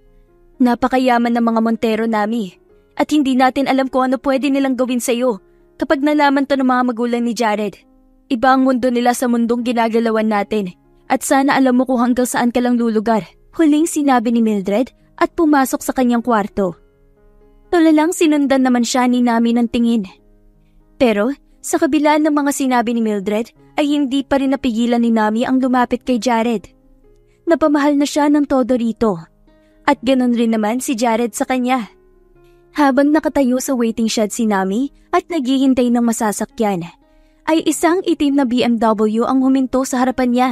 Napakayaman ng mga Montero, Nami. At hindi natin alam kung ano pwede nilang gawin sa'yo kapag nalaman to ng mga magulang ni Jared. Iba ang mundo nila sa mundong ginagalawan natin. At sana alam mo kung hanggang saan ka lang lulugar. Huling sinabi ni Mildred at pumasok sa kanyang kwarto. Tulalang sinundan naman siya ni Nami ng tingin. Pero sa kabila ng mga sinabi ni Mildred ay hindi pa rin napigilan ni Nami ang lumapit kay Jared. Napamahal na siya ng todo rito. At ganon rin naman si Jared sa kanya. Habang nakatayo sa waiting shed si Nami at naghihintay ng masasakyan, ay isang itim na BMW ang huminto sa harapan niya.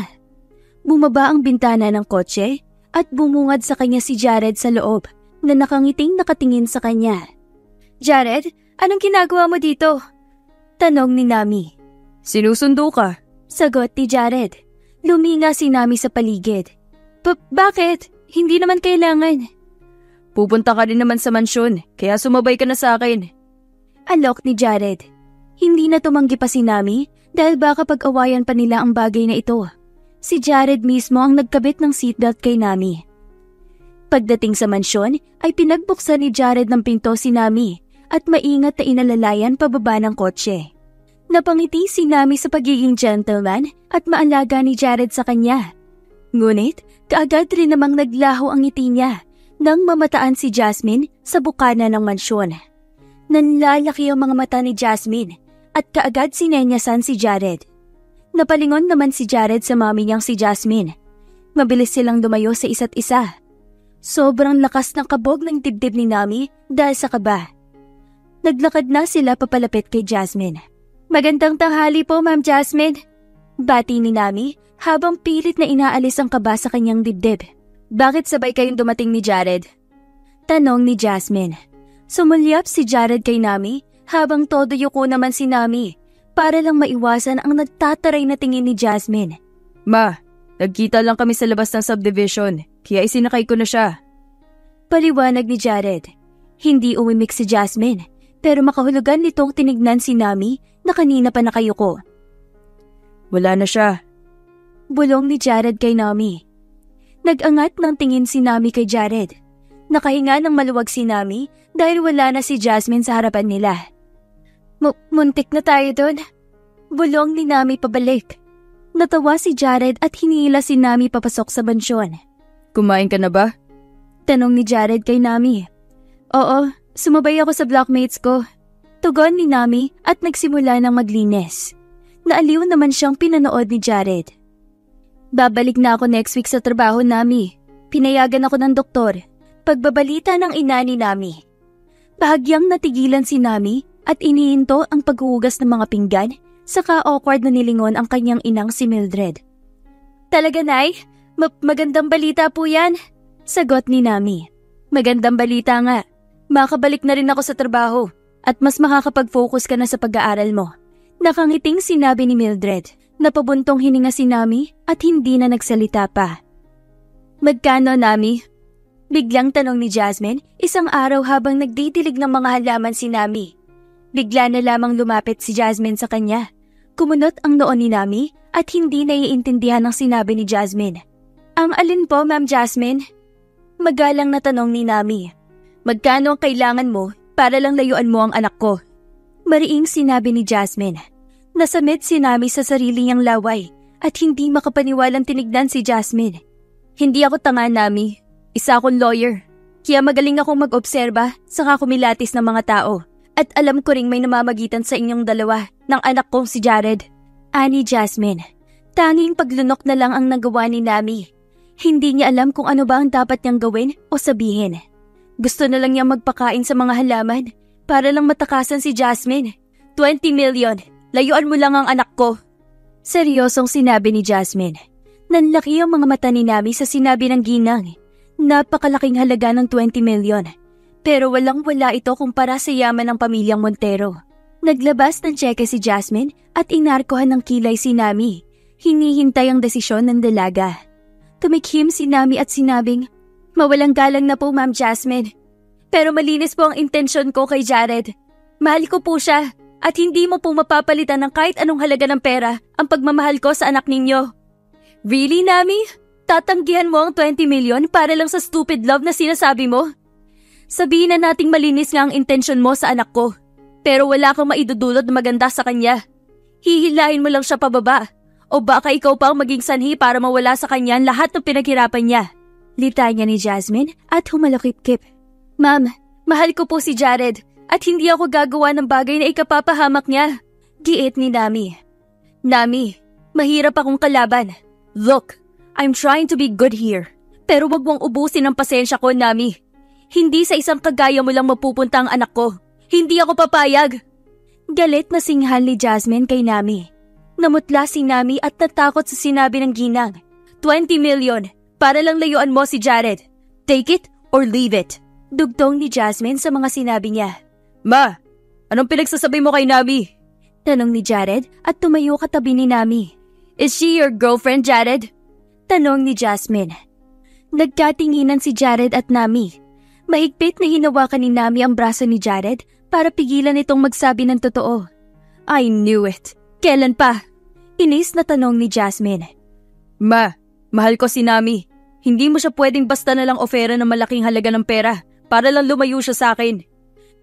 Bumaba ang bintana ng kotse at bumungad sa kanya si Jared sa loob na nakangiting nakatingin sa kanya. Jared, anong ginagawa mo dito? Tanong ni Nami. Sinusundo ka? Sagot ni Jared. Luminga si Nami sa paligid. Bakit? Hindi naman kailangan. Pupunta ka rin naman sa mansyon, kaya sumabay ka na sa akin. Alok ni Jared. Hindi na tumanggi pa si Nami dahil baka pag-awayan pa nila ang bagay na ito. Si Jared mismo ang nagkabit ng seatbelt kay Nami. Pagdating sa mansyon ay pinagbuksan ni Jared ng pinto si Nami at maingat na inalalayan pababa ng kotse. Napangiti si Nami sa pagiging gentleman at maalaga ni Jared sa kanya. Ngunit kaagad rin namang naglaho ang ngiti niya nang mamataan si Jasmine sa bukana ng mansyon. Nanlalaki ang mga mata ni Jasmine at kaagad sinenyasan si Jared. Napalingon naman si Jared sa mami niyang si Jasmine. Mabilis silang dumayo sa isa't isa. Sobrang lakas ng kabog ng dibdib ni Nami dahil sa kaba. Naglakad na sila papalapit kay Jasmine. Magandang tanghali po, Ma'am Jasmine. Bati ni Nami habang pilit na inaalis ang kaba sa kanyang dibdib. Bakit sabay kayong dumating ni Jared? Tanong ni Jasmine. Sumulyap si Jared kay Nami habang todo yuko naman si Nami para lang maiwasan ang nagtataray na tingin ni Jasmine. Ma, nagkita lang kami sa labas ng subdivision kaya isinakay ko na siya. Paliwanag ni Jared. Hindi umimik si Jasmine pero makahulugan nitong tinignan si Nami na kanina pa nakayuko. Wala na siya. Bulong ni Jared kay Nami. Nag-angat ng tingin si Nami kay Jared. Nakahinga ng maluwag si Nami dahil wala na si Jasmine sa harapan nila. Muntik na tayo doon. Bulong ni Nami pabalik. Natawa si Jared at hinila si Nami papasok sa mansyon. Kumain ka na ba? Tanong ni Jared kay Nami. Oo, sumabay ako sa blockmates ko. Tugon ni Nami at nagsimula ng maglinis. Naaliw naman siyang pinanood ni Jared. Babalik na ako next week sa trabaho, Nami. Pinayagan ako ng doktor. Pagbabalita ng ina ni Nami. Bahagyang natigilan si Nami at inihinto ang paghuhugas ng mga pinggan, saka awkward na nilingon ang kanyang inang si Mildred. Talaga, Nay? Magandang balita po yan. Sagot ni Nami. Magandang balita nga. Makabalik na rin ako sa trabaho at mas makakapag-focus ka na sa pag-aaral mo. Nakangiting sinabi ni Mildred. Napabuntong hininga si Nami at hindi na nagsalita pa. Magkano, Nami? Biglang tanong ni Jasmine isang araw habang nagdidilig ng mga halaman si Nami. Bigla na lamang lumapit si Jasmine sa kanya. Kumunot ang noon ni Nami at hindi naiintindihan ang sinabi ni Jasmine. Ang alin po, Ma'am Jasmine? Magalang na tanong ni Nami. Magkano ang kailangan mo para lang layuan mo ang anak ko? Mariing sinabi ni Jasmine. Nasamit si Nami sa sarili niyang laway at hindi makapaniwalang tinignan si Jasmine. Hindi ako tanga, Nami. Isa akong lawyer. Kaya magaling akong mag-obserba saka kumilatis ng mga tao. At alam ko ring may namamagitan sa inyong dalawa ng anak kong si Jared. Ani Jasmine. Tanging paglunok na lang ang nagawa ni Nami. Hindi niya alam kung ano ba ang dapat niyang gawin o sabihin. Gusto na lang niyang magpakain sa mga halaman para lang matakasan si Jasmine. 20 million. Layuan mo lang ang anak ko. Seryosong sinabi ni Jasmine. Nanlaki ang mga mata ni Nami sa sinabi ng ginang. Napakalaking halaga ng 20 million. Pero walang-wala ito kumpara sa yaman ng pamilyang Montero. Naglabas ng tseke si Jasmine at inarkohan ng kilay si Nami. Hinihintay ang desisyon ng dalaga. Tumikhim si Nami at sinabing, Mawalang galang na po, Ma'am Jasmine. Pero malinis po ang intensyon ko kay Jared. Mahal ko po siya at hindi mo po mapapalitan ng kahit anong halaga ng pera ang pagmamahal ko sa anak ninyo. Really, Nami? Tatanggihan mo ang 20 million para lang sa stupid love na sinasabi mo? Sabihin na nating malinis nga ang intensyon mo sa anak ko. Pero wala kang maidudulot na maganda sa kanya. Hihilahin mo lang siya pababa. O baka ikaw pa ang maging sanhi para mawala sa kanya lahat ng pinaghirapan niya. Litanya ni Jasmine at humalakip-kip. Ma'am, mahal ko po si Jared at hindi ako gagawa ng bagay na ikapapahamak niya. Giit ni Nami. Nami, mahirap akong kalaban. Look, I'm trying to be good here. Pero wag mong ubusin ang pasensya ko, Nami. Hindi sa isang kagaya mo lang mapupunta ang anak ko. Hindi ako papayag. Galit na singhal ni Jasmine kay Nami. Namutla si Nami at natakot sa sinabi ng ginang. 20 million para lang layuan mo si Jared. Take it or leave it. Dugtong ni Jasmine sa mga sinabi niya. Ma, anong pinagsasabi mo kay Nami? Tanong ni Jared at tumayo katabi ni Nami. Is she your girlfriend, Jared? Tanong ni Jasmine. Nagkatinginan si Jared at Nami. Mahigpit na hinawakan ni Nami ang braso ni Jared para pigilan itong magsabi ng totoo. I knew it. Kailan pa? Inis na tanong ni Jasmine. Ma, mahal ko si Nami. Hindi mo siya pwedeng basta na lang ofera ng malaking halaga ng pera para lang lumayo siya sa akin.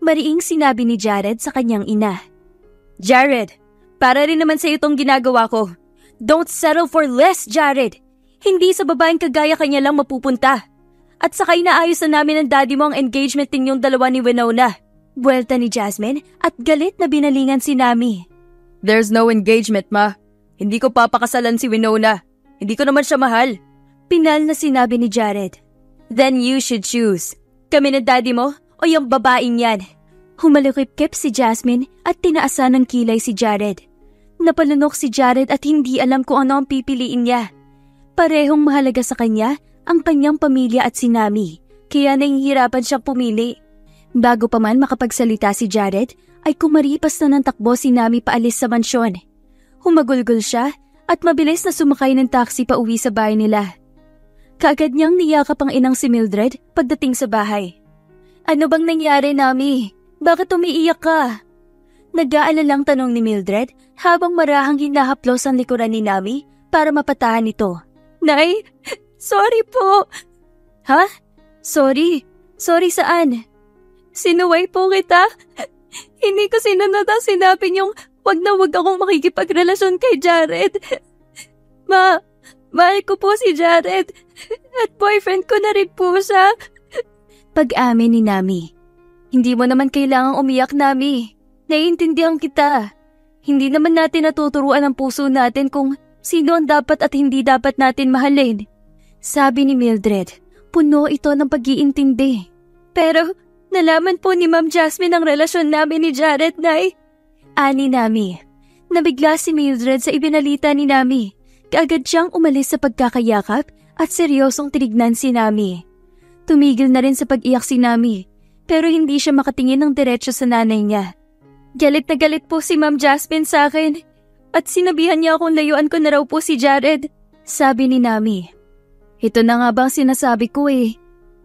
Mariing sinabi ni Jared sa kanyang ina. Jared, para rin naman sa itong ginagawa ko. Don't settle for less, Jared. Hindi sa babaeng kagaya kanya lang mapupunta. At saka inaayos na namin ng daddy mo ang engagement ninyong dalawa ni Winona. Buwelta ni Jasmine at galit na binalingan si Nami. There's no engagement, ma. Hindi ko papakasalan si Winona. Hindi ko naman siya mahal. Pinal na sinabi ni Jared. Then you should choose. Kami ng daddy mo o yung babaeng yan? Humalikip-kip si Jasmine at tinaasan ng kilay si Jared. Napalunok si Jared at hindi alam kung ano ang pipiliin niya. Parehong mahalaga sa kanya ang kanyang pamilya at si Nami, kaya nahihirapan siyang pumili. Bago pa man makapagsalita si Jared, ay kumaripas na ng takbo si Nami paalis sa mansyon. Humagulgol siya at mabilis na sumakay ng taxi pa uwi sa bahay nila. Kaagad niyang niyakap ang inang si Mildred pagdating sa bahay. Ano bang nangyari, Nami? Bakit umiiyak ka? Nag-aalalang tanong ni Mildred habang marahang hinahaplos ang likuran ni Nami para mapatahan ito. Nay, sorry po. Ha? Sorry? Sorry saan? Sinuway po kita. Hindi ko sinunod ang sinabi niyong wag na wag akong makikipagrelasyon kay Jared. Mahal ko po si Jared at boyfriend ko na rin po siya. Pag-amin ni Nami. Hindi mo naman kailangang umiyak, Nami. Naiintindihan kita. Hindi naman natin natuturuan ang puso natin kung sino ang dapat at hindi dapat natin mahalin. Sabi ni Mildred, puno ito ng pag-iintindi. Pero nalaman po ni Ma'am Jasmine ang relasyon namin ni Jared, Nay. Ani Nami. Nabigla si Mildred sa ibinalita ni Nami. Kaagad siyang umalis sa pagkakayakap at seryosong tinignan si Nami. Tumigil na rin sa pag-iyak si Nami, pero hindi siya makatingin ng diretso sa nanay niya. Galit na galit po si Ma'am Jasmine sa akin at sinabihan niya akong layuan ko na raw po si Jared. Sabi ni Nami. Ito na nga bang sinasabi ko eh.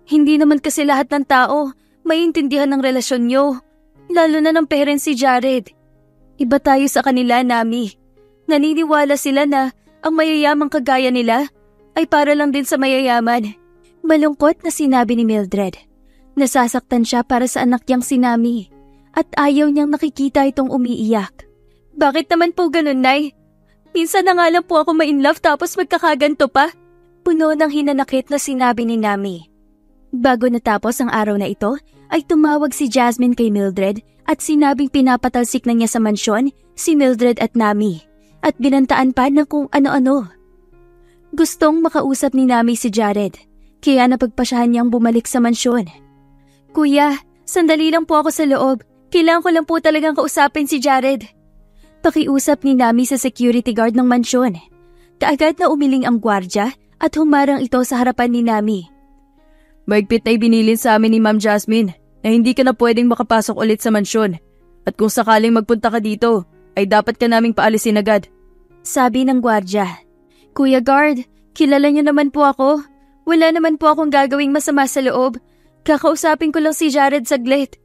Hindi naman kasi lahat ng tao maiintindihan ng relasyon niyo, lalo na ng parents si Jared. Iba tayo sa kanila, Nami. Naniniwala sila na ang mayayamang kagaya nila ay para lang din sa mayayaman. Malungkot na sinabi ni Mildred. Nasasaktan siya para sa anak niyang si Nami at ayaw niyang nakikita itong umiiyak. Bakit naman po ganun, Nay? Minsan na nga lang po ako ma-inlove tapos magkakaganto pa. Puno ng hinanakit na sinabi ni Nami. Bago natapos ang araw na ito, ay tumawag si Jasmine kay Mildred at sinabing pinapatalsik na niya sa mansyon si Mildred at Nami at binantaan pa ng kung ano-ano. Gustong makausap ni Nami si Jared, kaya napagpasyahan niyang bumalik sa mansyon. Kuya, sandali lang po ako sa loob. Kailangan ko lang po talagang kausapin si Jared. Pakiusap ni Nami sa security guard ng mansyon. Kaagad na umiling ang gwardya at humarang ito sa harapan ni Nami. Maigpit na ibinilin sa amin ni Ma'am Jasmine na hindi ka na pwedeng makapasok ulit sa mansyon. At kung sakaling magpunta ka dito, ay dapat ka naming paalisin agad. Sabi ng gwardya. Kuya Guard, kilala niyo naman po ako. Wala naman po akong gagawing masama sa loob. Kakausapin ko lang si Jared saglit.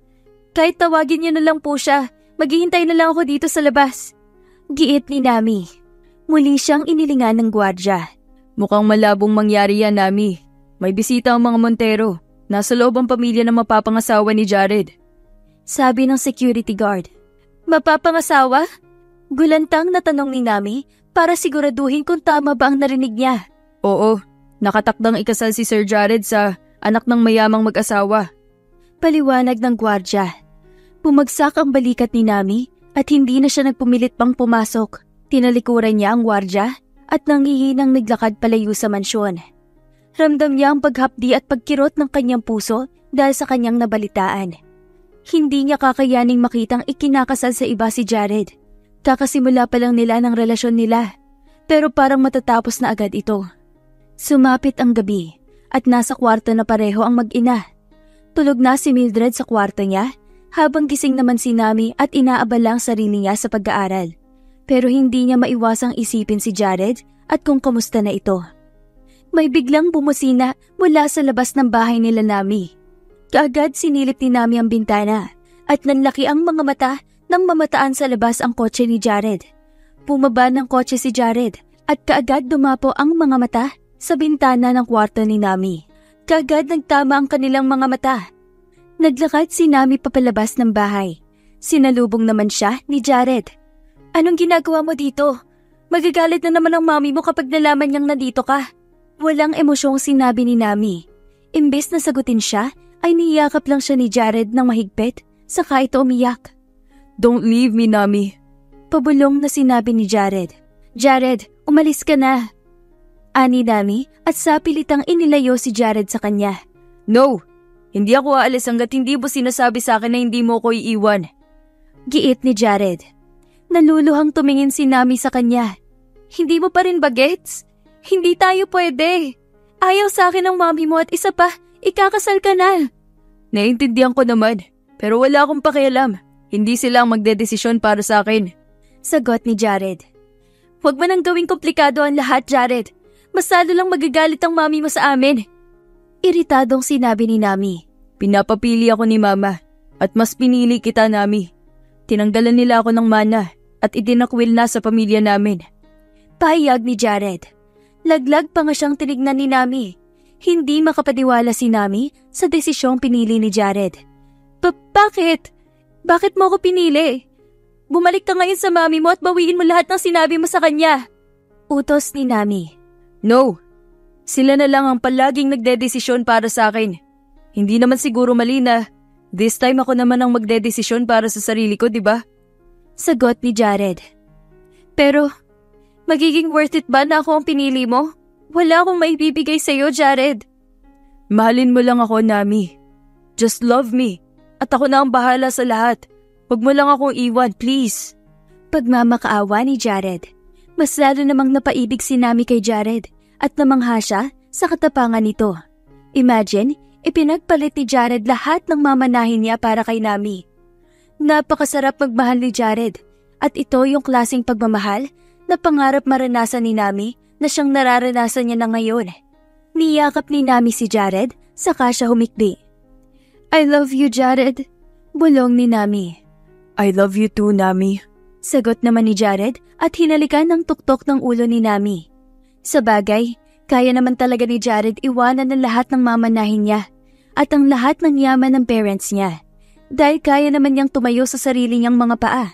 Kahit tawagin niyo na lang po siya, maghihintay na lang ako dito sa labas. Giit ni Nami. Muli siyang inilingan ng gwardya. Mukhang malabong mangyari yan, Nami. May bisita ang mga Montero. Nasa loob ang pamilya na mapapangasawa ni Jared. Sabi ng security guard. Mapapangasawa? Gulantang na tanong ni Nami para siguraduhin kung tama ba ang narinig niya. Oo, nakatakdang ikasal si Sir Jared sa anak ng mayamang mag-asawa. Paliwanag ng gwardya. Bumagsak ang balikat ni Nami at hindi na siya nagpumilit pang pumasok. Tinalikuran niya ang gwardya at nanghihinang naglakad palayo sa mansyon. Ramdam niya ang paghapdi at pagkirot ng kanyang puso dahil sa kanyang nabalitaan. Hindi niya kakayaning makitang ikinakasal sa iba si Jared. Kakasimula pa lang nila ng relasyon nila, pero parang matatapos na agad ito. Sumapit ang gabi at nasa kwarto na pareho ang mag-ina. Tulog na si Mildred sa kwarto niya habang gising naman si Nami at inaabala ang sarili niya sa pag-aaral. Pero hindi niya maiwasang isipin si Jared at kung kamusta na ito. May biglang bumusina mula sa labas ng bahay nila Nami. Kaagad sinilip ni Nami ang bintana at nanlaki ang mga mata nang mamataan sa labas ang kotse ni Jared. Bumaba ng kotse si Jared at kaagad dumapo ang mga mata sa bintana ng kwarto ni Nami. Kagad nagtama ang kanilang mga mata. Naglakad si Nami papalabas ng bahay. Sinalubong naman siya ni Jared. Anong ginagawa mo dito? Magagalit na naman ang mami mo kapag nalaman niyang nandito ka. Walang emosyong sinabi ni Nami. Imbes na sagutin siya, ay niyakap lang siya ni Jared ng mahigpit, saka ito umiyak. Don't leave me, Nami. Pabulong na sinabi ni Jared. Jared, umalis ka na. Ani Nami at sa pilitang inilayo si Jared sa kanya. No, hindi ako aalis hanggat hindi mo sinasabi sa akin na hindi mo ko iiwan. Giit ni Jared. Naluluhang tumingin si Nami sa kanya. Hindi mo pa rin ba gets? Hindi tayo pwede. Ayaw sa akin ng mami mo at isa pa, ikakasal ka na. Naiintindihan ko naman, pero wala akong pakialam. Hindi sila ang magdedesisyon para sa akin. Sagot ni Jared. Huwag mo nang gawing komplikado ang lahat, Jared. Mas lalo lang magagalit ang mami mo sa amin. Iritadong sinabi ni Nami. Pinapapili ako ni Mama at mas pinili kita, Nami. Tinanggalan nila ako ng mana at itinakwil na sa pamilya namin. Pahayag ni Jared. Laglag pa nga siyang tinignan ni Nami. Hindi makapaniwala si Nami sa desisyong pinili ni Jared. Bakit? Bakit mo ako pinili? Bumalik ka ngayon sa mami mo at bawiin mo lahat ng sinabi mo sa kanya. Utos ni Nami. No. Sila na lang ang palaging nagdedesisyon para sa akin. Hindi naman siguro mali na this time ako naman ang magdedesisyon para sa sarili ko, di ba? Sagot ni Jared. Pero, magiging worth it ba na ako ang pinili mo? Wala akong maibibigay sa'yo, Jared. Mahalin mo lang ako, Nami. Just love me. At ako na ang bahala sa lahat. Huwag mo lang akong iwan, please. Pagmamakaawa ni Jared. Mas lalo namang napaibig si Nami kay Jared at namangha siya sa katapangan nito. Imagine, ipinagpalit ni Jared lahat ng mamanahin niya para kay Nami. Napakasarap magmahal ni Jared at ito yung klaseng pagmamahal na pangarap maranasan ni Nami na siyang nararanasan niya na ngayon. Niyakap ni Nami si Jared, saka siya humikbi. I love you, Jared. Bulong ni Nami. I love you too, Nami. Sagot naman ni Jared at hinalikan ng tuktok ng ulo ni Nami. Sa bagay, kaya naman talaga ni Jared iwanan ng lahat ng mamanahin niya at ang lahat ng yaman ng parents niya. Dahil kaya naman niyang tumayo sa sarili niyang mga paa.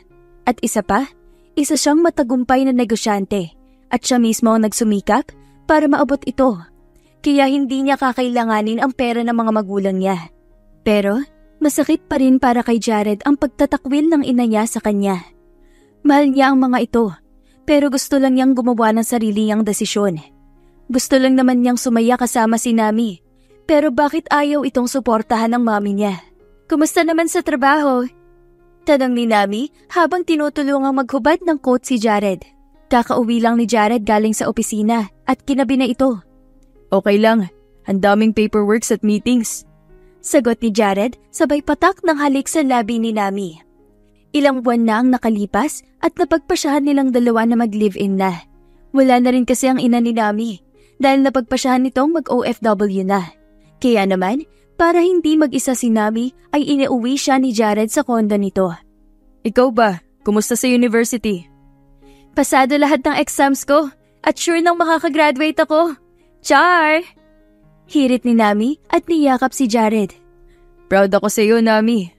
At isa pa, isa siyang matagumpay na negosyante at siya mismo ang nagsumikap para maabot ito. Kaya hindi niya kakailanganin ang pera ng mga magulang niya. Pero, masakit pa rin para kay Jared ang pagtatakwil ng ina niya sa kanya. Mahal niya ang mga ito, pero gusto lang niyang gumawa ng sarili niyang desisyon. Gusto lang naman niyang sumaya kasama si Nami, pero bakit ayaw itong suportahan ng mami niya? Kumusta naman sa trabaho? Tanong ni Nami habang tinutulungang maghubad ng coat si Jared. Kakauwi lang ni Jared galing sa opisina at kinabi na ito. Okay lang, ang daming paperworks at meetings. Sagot ni Jared sabay patak ng halik sa labi ni Nami. Ilang buwan na ang nakalipas at napagpasyahan nilang dalawa na mag-live-in na. Wala na rin kasi ang ina ni Nami dahil napagpasyahan nitong mag-OFW na. Kaya naman, para hindi mag-isa si Nami ay iniuwi siya ni Jared sa kondo nito. Ikaw ba? Kumusta sa university? Pasado lahat ng exams ko at sure nang makakagraduate ako. Char! Hirit ni Nami at niyakap si Jared. Proud ako sa iyo, Nami.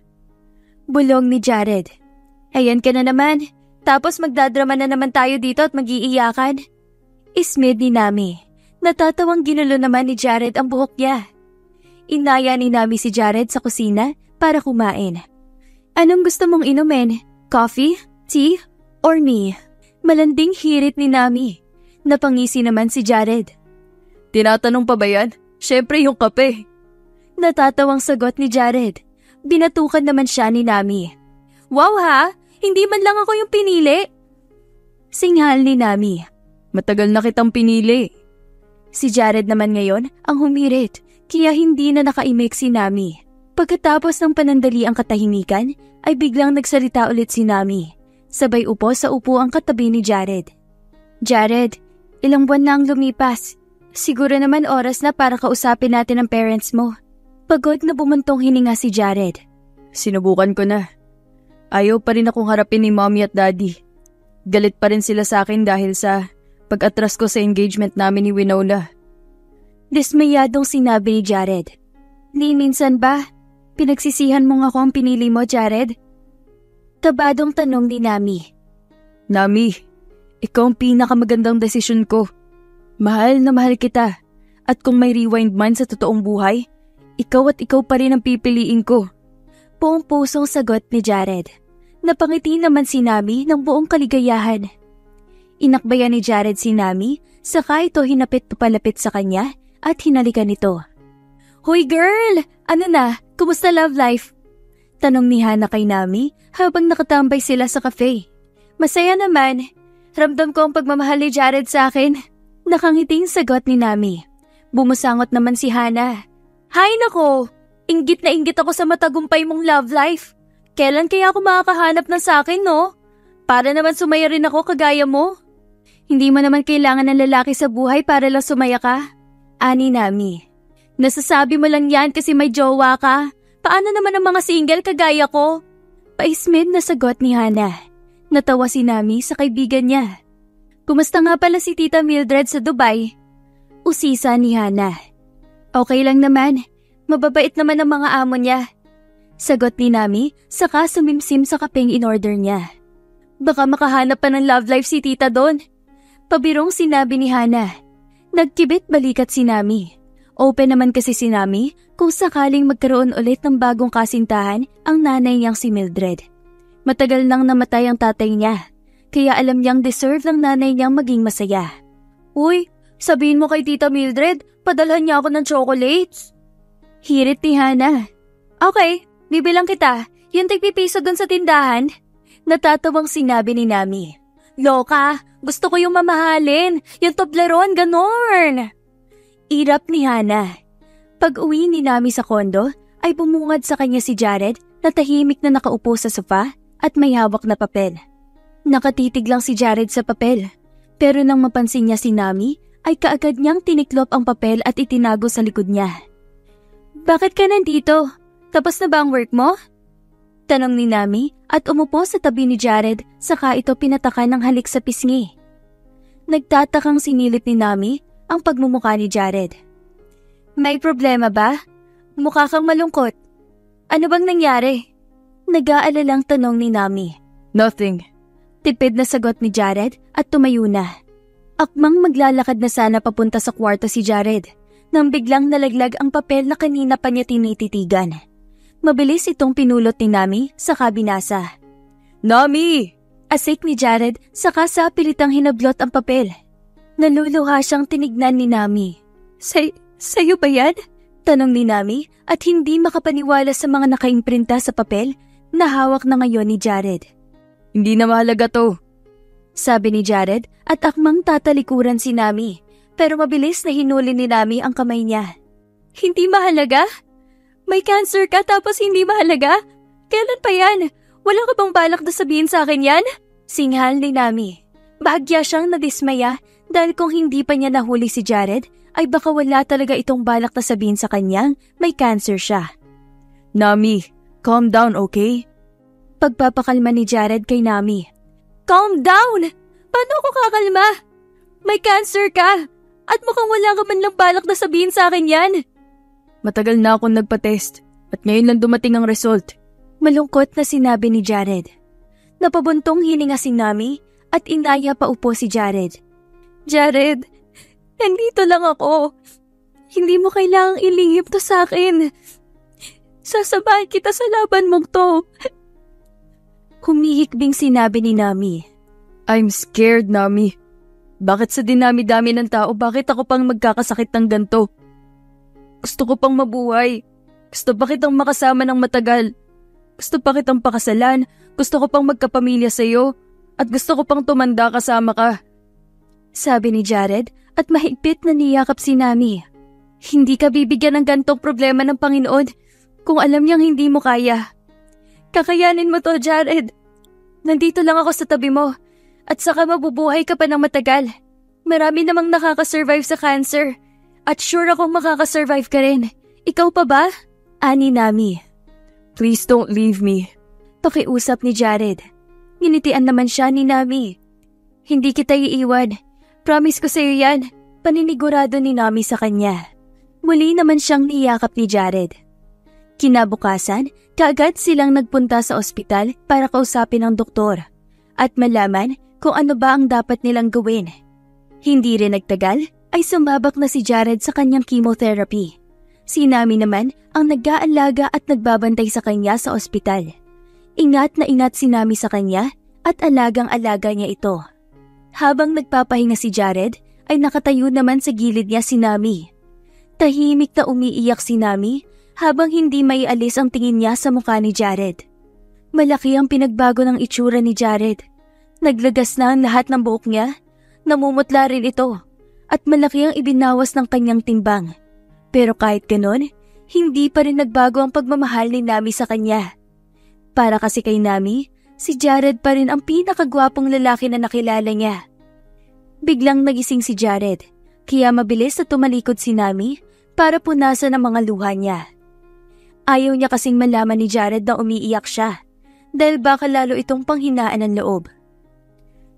Bulong ni Jared. Ayan ka na naman. Tapos magdadrama na naman tayo dito at mag-iiyakan. Ismid ni Nami. Natatawang ginulo naman ni Jared ang buhok niya. Inaya ni Nami si Jared sa kusina para kumain. Anong gusto mong inumin? Coffee? Tea? Or me? Malanding hirit ni Nami. Napangisi naman si Jared. Tinatanong pa ba yan? Syempre yung kape. Natatawang sagot ni Jared. Binatukan naman siya ni Nami. Wow ha? Hindi man lang ako yung pinili. Singhal ni Nami. Matagal na kitang pinili. Si Jared naman ngayon ang humirit, kaya hindi na nakaimik si Nami. Pagkatapos ng panandali ang katahimikan, ay biglang nagsalita ulit si Nami. Sabay upo sa upo ang katabi ni Jared. Jared, ilang buwan na ang lumipas. Siguro naman oras na para kausapin natin ang parents mo. Pagod na bumantong hininga si Jared. Sinubukan ko na. Ayaw pa rin akong harapin ni mommy at daddy. Galit pa rin sila sa akin dahil sa pag-atras ko sa engagement namin ni Winona. Dismayadong sinabi ni Jared. Ni minsan ba? Pinagsisihan mo nga ako ang pinili mo, Jared? Kabadong tanong ni Nami. Nami, ikaw ang pinakamagandang desisyon ko. Mahal na mahal kita. At kung may rewind man sa totoong buhay, ikaw at ikaw pa rin ang pipiliin ko. Buong pusong sagot ni Jared. Napangiti naman si Nami ng buong kaligayahan. Inakbayan ni Jared si Nami, saka ito hinapit papalapit sa kanya at hinalikan nito. Hoy girl! Ano na? Kumusta love life? Tanong ni Hana kay Nami habang nakatambay sila sa cafe. Masaya naman. Ramdam ko ang pagmamahal ni Jared sa akin. Nakangiting sagot ni Nami. Bumusangot naman si Hana. Hay nako! Inggit na inggit ako sa matagumpay mong love life. Kailan kaya ako makakahanap ng sa akin, no? Para naman sumaya rin ako kagaya mo. Hindi mo naman kailangan ng lalaki sa buhay para lang sumaya ka. Ani Nami. Nasasabi mo lang yan kasi may jowa ka. Paano naman ang mga single kagaya ko? Paismid na sagot ni Hana. Natawa si Nami sa kaibigan niya. Kumusta nga pala si Tita Mildred sa Dubai? Usisa ni Hana. Okay lang naman. Mababait naman ang mga amo niya. Sagot ni Nami, saka sumimsim sa kapeng in-order niya. Baka makahanap pa ng love life si Tita doon. Pabirong sinabi ni Hana. Nagkibit balikat si Nami. Open naman kasi si Nami kung sakaling magkaroon ulit ng bagong kasintahan ang nanay niyang si Mildred. Matagal nang namatay ang tatay niya, kaya alam niyang deserve ng nanay niyang maging masaya. Uy, sabihin mo kay Tita Mildred, padalhan niya ako ng chocolates. Hirit ni Hana. Okay. Bibilang kita, yung tig-piso dun sa tindahan. Natatawang sinabi ni Nami. Loka, gusto ko yung mamahalin, yung Toblerone, ganon. Irap ni Hana. Pag uwi ni Nami sa kondo, ay bumungad sa kanya si Jared na tahimik na nakaupo sa sofa at may hawak na papel. Nakatitig lang si Jared sa papel, pero nang mapansin niya si Nami, ay kaagad niyang tiniklop ang papel at itinago sa likod niya. Bakit ka nandito? Tapos na ba ang work mo? Tanong ni Nami at umupo sa tabi ni Jared saka ito pinatakan ng halik sa pisngi. Nagtatakang sinilip ni Nami ang pagmumukha ni Jared. May problema ba? Mukha kang malungkot. Ano bang nangyari? Nag-aalalang tanong ni Nami. Nothing. Tipid na sagot ni Jared at tumayo na. Akmang maglalakad na sana papunta sa kwarto si Jared nang biglang nalaglag ang papel na kanina pa niya tinititigan. Mabilis itong pinulot ni Nami saka binasa. Nami! Asik ni Jared saka sa pilitang hinablot ang papel. Naluluha siyang tinignan ni Nami. Sa'yo ba yan? Tanong ni Nami at hindi makapaniwala sa mga nakaimprinta sa papel na hawak na ngayon ni Jared. Hindi na mahalaga to. Sabi ni Jared at akmang tatalikuran si Nami pero mabilis na hinuli ni Nami ang kamay niya. Hindi mahalaga? May cancer ka tapos hindi mahalaga? Kailan pa yan? Wala ka bang balak na sabihin sa akin yan? Singhal ni Nami. Bahagya siyang nadismaya dahil kung hindi pa niya nahuli si Jared, ay baka wala talaga itong balak na sabihin sa kanyang may cancer siya. Nami, calm down, okay? Pagpapakalma ni Jared kay Nami. Calm down! Paano ako kakalma? May cancer ka! At mukhang wala ka man lang balak na sabihin sa akin yan. Matagal na akong nagpa-test at ngayon lang dumating ang result. Malungkot na sinabi ni Jared. Napabuntong hininga si Nami at inaya pa upo si Jared. Jared, nandito lang ako. Hindi mo kailangang ilihim to sa akin. Sasabahan kita sa laban mong to. Humihikbing sinabi ni Nami. I'm scared, Nami. Bakit sa dinami-dami ng tao, bakit ako pang magkakasakit ng ganito? Gusto ko pang mabuhay. Gusto pa kitang makasama ng matagal. Gusto pa kitang pakasalan. Gusto ko pang magkapamilya sa iyo. At gusto ko pang tumanda kasama ka. Sabi ni Jared at mahigpit na niyakap si Nami. Hindi ka bibigyan ng gantong problema ng Panginoon kung alam niyang hindi mo kaya. Kakayanin mo to, Jared. Nandito lang ako sa tabi mo. At saka mabubuhay ka pa ng matagal. Marami namang nakakasurvive sa cancer. At sure akong makakasurvive ka rin. Ikaw pa ba? Ani Nami. Please don't leave me. Pakiusap ni Jared. Nginitian naman siya ni Nami. Hindi kita iiwan. Promise ko sa'yo yan. Paninigurado ni Nami sa kanya. Muli naman siyang niyakap ni Jared. Kinabukasan, kaagad silang nagpunta sa ospital para kausapin ang doktor at malaman kung ano ba ang dapat nilang gawin. Hindi rin nagtagal ay sumabak na si Jared sa kanyang chemotherapy. Si Nami naman ang nag-aalaga at nagbabantay sa kanya sa ospital. Ingat na ingat si Nami sa kanya at alagang-alaga niya ito. Habang nagpapahinga si Jared, ay nakatayo naman sa gilid niya si Nami. Tahimik na umiiyak si Nami habang hindi maialis ang tingin niya sa mukha ni Jared. Malaki ang pinagbago ng itsura ni Jared. Naglagas na ang lahat ng buhok niya, namumutla rin ito, at malaki ang ibinawas ng kanyang timbang. Pero kahit ganon, hindi pa rin nagbago ang pagmamahal ni Nami sa kanya. Para kasi kay Nami, si Jared pa rin ang pinakagwapong lalaki na nakilala niya. Biglang nagising si Jared, kaya mabilis na tumalikod si Nami para punasan ang mga luha niya. Ayaw niya kasing malaman ni Jared na umiiyak siya, dahil baka lalo itong panghinaan ng loob.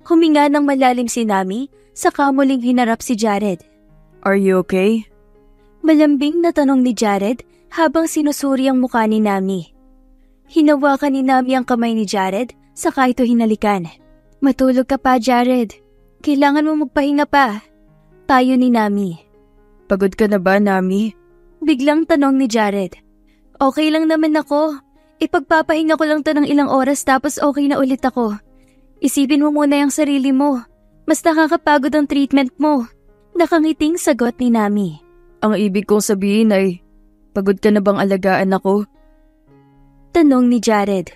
Huminga ng malalim si Nami, saka muling hinarap si Jared. Are you okay? Malambing na tanong ni Jared habang sinusuri ang mukha ni Nami. Hinawakan ni Nami ang kamay ni Jared, saka ito hinalikan. Matulog ka pa, Jared. Kailangan mo magpahinga pa. Payo ni Nami. Pagod ka na ba, Nami? Biglang tanong ni Jared. Okay lang naman ako. Ipagpapahinga ko lang to ng ilang oras tapos okay na ulit ako. Isipin mo muna yung sarili mo. Mas nakakapagod ang treatment mo. Nakangiting sagot ni Nami. Ang ibig kong sabihin ay, pagod ka na bang alagaan ako? Tanong ni Jared.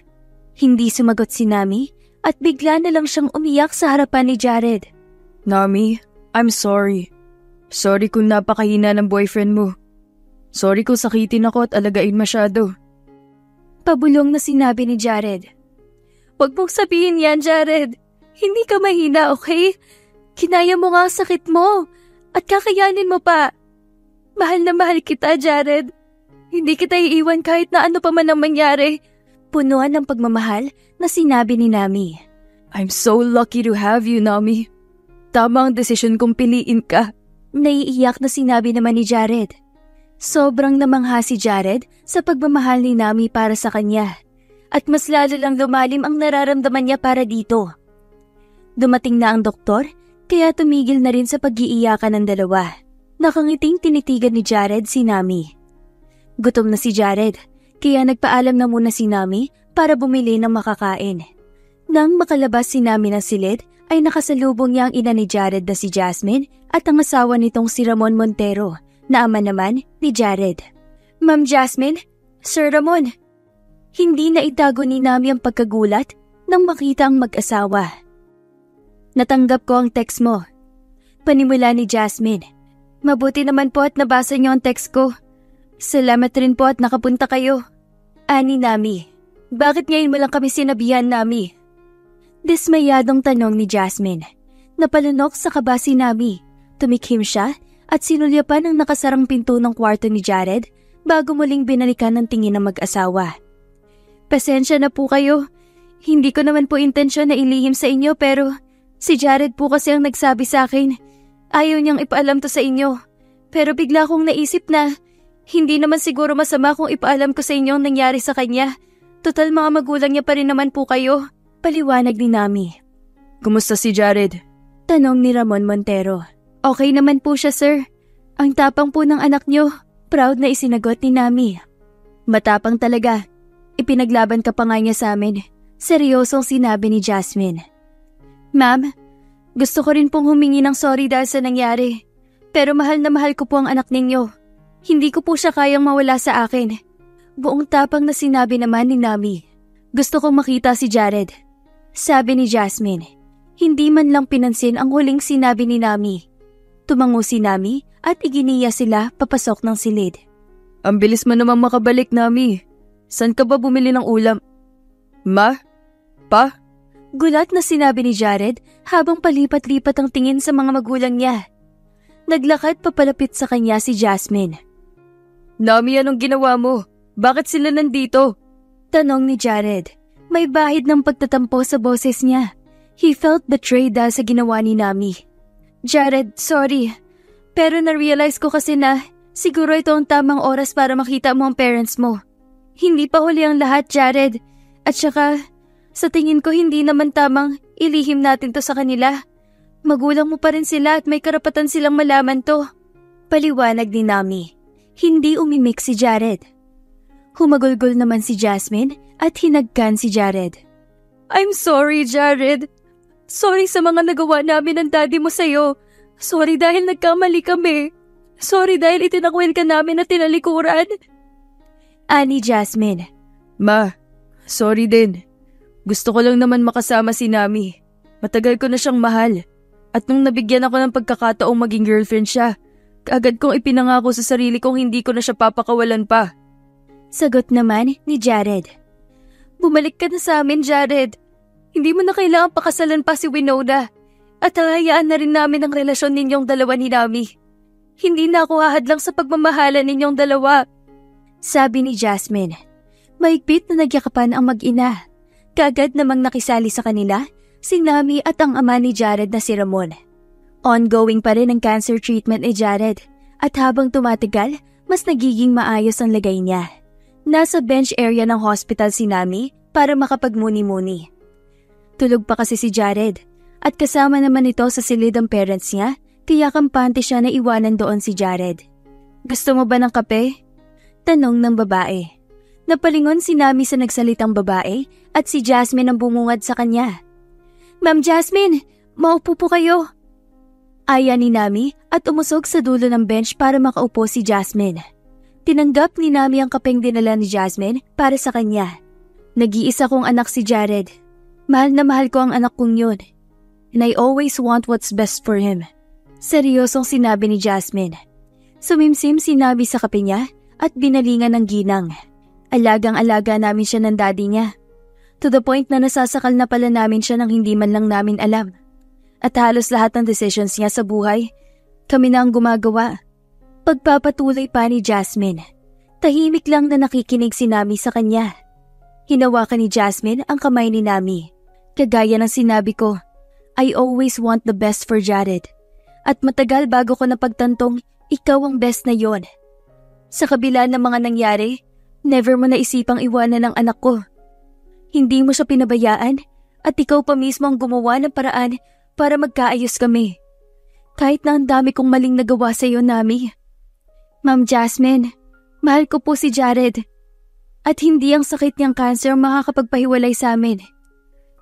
Hindi sumagot si Nami at bigla na lang siyang umiyak sa harapan ni Jared. Nami, I'm sorry. Sorry kung napakahina ng boyfriend mo. Sorry kung sakitin ako at alagain masyado. Pabulong na sinabi ni Jared. Huwag mong sabihin yan, Jared. Hindi ka mahina, okay? Kinaya mo nga ang sakit mo at kakayanin mo pa. Mahal na mahal kita, Jared. Hindi kita iiwan kahit na ano pa man ang mangyari. Punuan ng pagmamahal na sinabi ni Nami. I'm so lucky to have you, Nami. Tama ang desisyon kong piliin ka. Naiiyak na sinabi naman ni Jared. Sobrang namangha si Jared sa pagmamahal ni Nami para sa kanya. At mas lalo lang lumalim ang nararamdaman niya para dito. Dumating na ang doktor, kaya tumigil na rin sa pag-iiyakan ng dalawa. Nakangiting tinitigan ni Jared si Nami. Gutom na si Jared, kaya nagpaalam na muna si Nami para bumili ng makakain. Nang makalabas si Nami ng silid, ay nakasalubong niya ang ina ni Jared na si Jasmine at ang asawa nitong si Ramon Montero, na ama naman ni Jared. Ma'am Jasmine, Sir Ramon. Hindi na itago ni Nami ang pagkagulat nang makita ang mag-asawa. Natanggap ko ang text mo. Panimula ni Jasmine. Mabuti naman po at nabasa niyo ang text ko. Salamat rin po at nakapunta kayo. Ani Nami. Bakit ngayon mo lang kami sinabihan, Nami? Dismayadong tanong ni Jasmine. Napalunok sa kaba si Nami. Tumikhim siya at sinulyapan ang nakasarang pinto ng kwarto ni Jared bago muling binalikan ng tingin ng mag-asawa. Pasensya na po kayo. Hindi ko naman po intensyon na ilihim sa inyo pero si Jared po kasi ang nagsabi sa akin. Ayaw niyang ipaalam to sa inyo. Pero bigla kong naisip na hindi naman siguro masama kung ipaalam ko sa inyo ang nangyari sa kanya. Total mga magulang niya pa rin naman po kayo. Paliwanag ni Nami. Kumusta si Jared? Tanong ni Ramon Montero. Okay naman po siya, sir. Ang tapang po ng anak niyo. Proud na isinagot ni Nami. Matapang talaga. Ipinaglaban ka pa nga niya sa amin. Seryosong sinabi ni Jasmine. Ma'am, gusto ko rin pong humingi ng sorry dahil sa nangyari. Pero mahal na mahal ko po ang anak ninyo. Hindi ko po siya kayang mawala sa akin. Buong tapang na sinabi naman ni Nami. Gusto kong makita si Jared. Sabi ni Jasmine. Hindi man lang pinansin ang huling sinabi ni Nami. Tumango si Nami at iginiya sila papasok ng silid. Ang bilis mo naman makabalik, Nami. San ka ba bumili ng ulam? Ma? Pa? Gulat na sinabi ni Jared habang palipat-lipat ang tingin sa mga magulang niya. Naglakad papalapit sa kanya si Jasmine. Nami, anong ginawa mo? Bakit sila nandito? Tanong ni Jared. May bahid ng pagtatampo sa boses niya. He felt betrayed dahil sa ginawa ni Nami. Jared, sorry. Pero na-realize ko kasi na Siguro ito ang tamang oras para makita mo ang parents mo. Hindi pa huli ang lahat, Jared. At saka, sa tingin ko hindi naman tamang ilihim natin to sa kanila. Magulang mo pa rin sila at may karapatan silang malaman to. Paliwanag ni Nami. Hindi umimik si Jared. Humagulgol naman si Jasmine at hinagkan si Jared. I'm sorry, Jared. Sorry sa mga nagawa namin ng daddy mo sa'yo. Sorry dahil nagkamali kami. Sorry dahil itinakwil ka namin na tinalikuran. Ani Jasmine. Ma, sorry din. Gusto ko lang naman makasama si Nami. Matagal ko na siyang mahal. At nung nabigyan ako ng pagkakataong maging girlfriend siya, kaagad kong ipinangako sa sarili kong hindi ko na siya papakawalan pa. Sagot naman ni Jared. Bumalik ka na sa amin, Jared. Hindi mo na kailangang pakasalan pa si Winona. At hahayaan na rin namin ang relasyon ninyong dalawa ni Nami. Hindi na ako hahadlang sa pagmamahalan ninyong dalawa. Sabi ni Jasmine. Mahigpit na nagyakapan ang mag-ina. Kaagad namang nakisali sa kanila si Nami at ang ama ni Jared na si Ramon. Ongoing pa rin ang cancer treatment ni Jared at habang tumatagal, mas nagiging maayos ang lagay niya. Nasa bench area ng hospital si Nami para makapagmuni-muni. Tulog pa kasi si Jared at kasama naman ito sa silid ang parents niya kaya kampante siya na iwanan doon si Jared. Gusto mo ba ng kape? Tanong ng babae. Napalingon si Nami sa nagsalitang babae at si Jasmine ang bumungad sa kanya. Ma'am Jasmine, maupo po kayo. Aya ni Nami at umusog sa dulo ng bench para makaupo si Jasmine. Tinanggap ni Nami ang kapeng dinala ni Jasmine para sa kanya. Nag-iisa kong anak si Jared. Mahal na mahal ko ang anak kong yun. And I always want what's best for him. Seryosong sinabi ni Jasmine. Sumimsim si Nami sa kape niya at binalingan ng ginang. Alagang-alaga namin siya ng daddy niya. To the point na nasasakal na pala namin siya nang hindi man lang namin alam. At halos lahat ng decisions niya sa buhay, kami na ang gumagawa. Pagpapatuloy pa ni Jasmine. Tahimik lang na nakikinig si Nami sa kanya. Hinawakan ni Jasmine ang kamay ni Nami. Kagaya ng sinabi ko, I always want the best for Jared. At matagal bago ko napagtantong ikaw ang best na yon. Sa kabila ng mga nangyari, never mo naisipang iwanan ang anak ko. Hindi mo siya pinabayaan at ikaw pa mismo ang gumawa ng paraan para magkaayos kami. Kahit na ang dami kong maling nagawa sa iyo, Nami. Ma'am Jasmine, mahal ko po si Jared. At hindi ang sakit niyang cancer makakapagpahiwalay sa amin.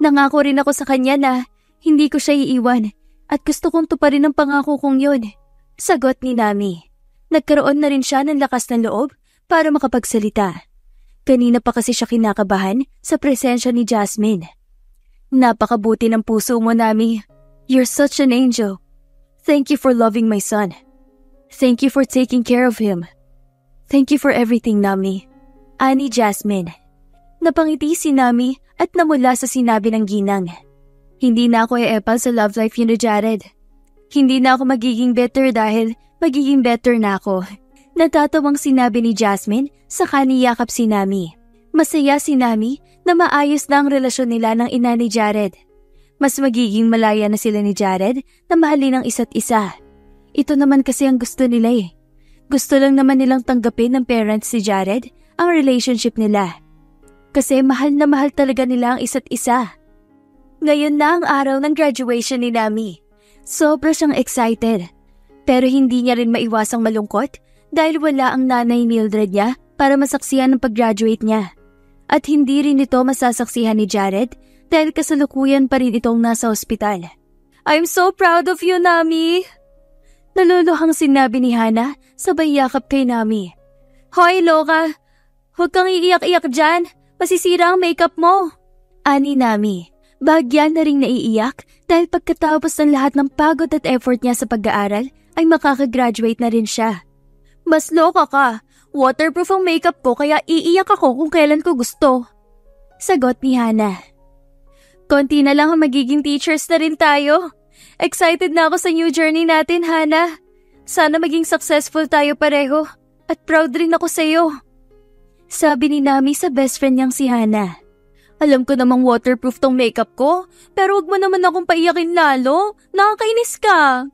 Nangako rin ako sa kanya na hindi ko siya iiwan at gusto kong tuparin ang pangako kong yun. Sagot ni Nami. Nagkaroon na rin siya ng lakas ng loob para makapagsalita. Kanina pa kasi siya kinakabahan sa presensya ni Jasmine. Napakabuti ng puso mo, Nami. You're such an angel. Thank you for loving my son. Thank you for taking care of him. Thank you for everything, Nami. Ani Jasmine. Napangiti si Nami at namula sa sinabi ng ginang. Hindi na ako e-epal sa love life yun ni Jared. Hindi na ako magiging better dahil magiging better na ako. Natatawang sinabi ni Jasmine sa kaniyakap si Nami. Masaya si Nami na maayos na ang relasyon nila ng ina ni Jared. Mas magiging malaya na sila ni Jared na mahalin ang isa't isa. Ito naman kasi ang gusto nila eh. Gusto lang naman nilang tanggapin ng parents si Jared ang relationship nila. Kasi mahal na mahal talaga nila ang isa't isa. Ngayon na ang araw ng graduation ni Nami. Sobra siyang excited. Pero hindi niya rin maiwasang malungkot dahil wala ang nanay Mildred niya para masaksihan ang pag-graduate niya. At hindi rin ito masasaksihan ni Jared dahil kasalukuyan pa rin itong nasa ospital. I'm so proud of you, Nami! Naluluhang sinabi ni Hana sabay yakap kay Nami. Hoy, Loka! Huwag kang iiyak-iyak dyan! Masisira ang makeup mo! Ani Nami. Bahagyan na ring naiiyak dahil pagkatapos ng lahat ng pagod at effort niya sa pag-aaral ay makakagraduate na rin siya. Mas loka ka. Waterproof ang makeup ko kaya iiyak ako kung kailan ko gusto. Sagot ni Hana. Konti na lang ang magiging teachers na rin tayo. Excited na ako sa new journey natin, Hana. Sana maging successful tayo pareho at proud rin ako sa iyo. Sabi ni Nami sa best friend niyang si Hana. Alam ko namang waterproof tong makeup ko, pero wag mo naman akong paiyakin lalo. Nakakainis ka.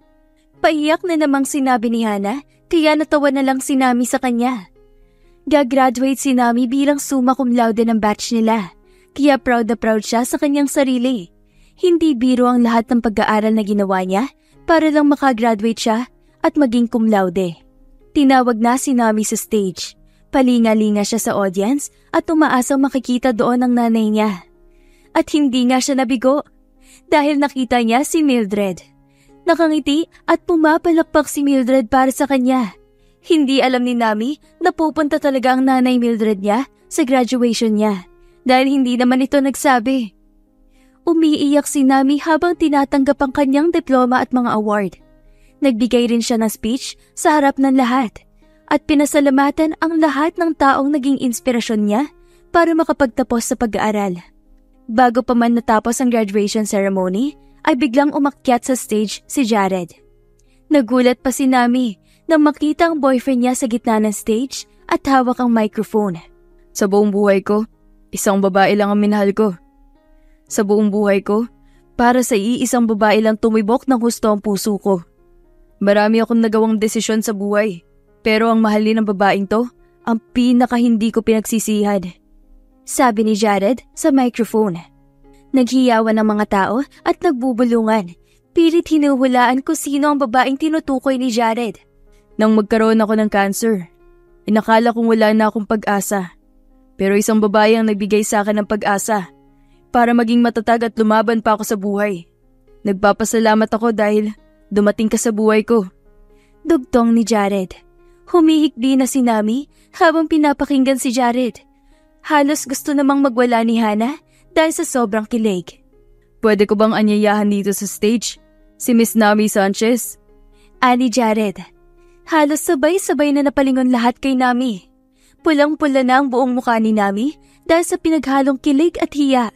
Paiyak na namang sinabi ni Hana kaya natawa na lang si Nami sa kanya. Gagraduate si Nami bilang summa cum laude ng batch nila, kaya proud na proud siya sa kanyang sarili. Hindi biro ang lahat ng pag-aaral na ginawa niya para lang makagraduate siya at maging cum laude. Tinawag na si Nami sa stage. Palinga-linga siya sa audience at umaasang makikita doon ang nanay niya. At hindi nga siya nabigo dahil nakita niya si Mildred. Nakangiti at pumapalakpak si Mildred para sa kanya. Hindi alam ni Nami na pupunta talaga ang nanay Mildred niya sa graduation niya dahil hindi naman ito nagsabi. Umiiyak si Nami habang tinatanggap ang kanyang diploma at mga award. Nagbigay rin siya ng speech sa harap ng lahat at pinasalamatan ang lahat ng taong naging inspirasyon niya para makapagtapos sa pag-aaral. Bago pa man natapos ang graduation ceremony, ay biglang umakyat sa stage si Jared. Nagulat pa si Nami nang makita ang boyfriend niya sa gitna ng stage at hawak ang microphone. Sa buong buhay ko, isang babae lang ang minahal ko. Sa buong buhay ko, para sa iisang babae lang tumibok ng husto ang puso ko. Marami akong nagawang desisyon sa buhay, pero ang mahalin ng babaeng to, ang pinaka hindi ko pinagsisihan. Sabi ni Jared sa microphone. Naghiyawan ang mga tao at nagbubulungan. Pilit hinuhulaan kung sino ang babaeng tinutukoy ni Jared. Nang magkaroon ako ng cancer, inakala kong wala na akong pag-asa. Pero isang babae ang nagbigay sa akin ng pag-asa para maging matatag at lumaban pa ako sa buhay. Nagpapasalamat ako dahil dumating ka sa buhay ko. Dugtong ni Jared. Humihikbi na si Nami habang pinapakinggan si Jared. Halos gusto namang magwala ni Hannah dahil sa sobrang kilig. Pwede ko bang anyayahan dito sa stage? Si Miss Nami Sanchez? Ani Jared. Halos sabay-sabay na napalingon lahat kay Nami. Pulang-pula na ang buong mukha ni Nami dahil sa pinaghalong kilig at hiya.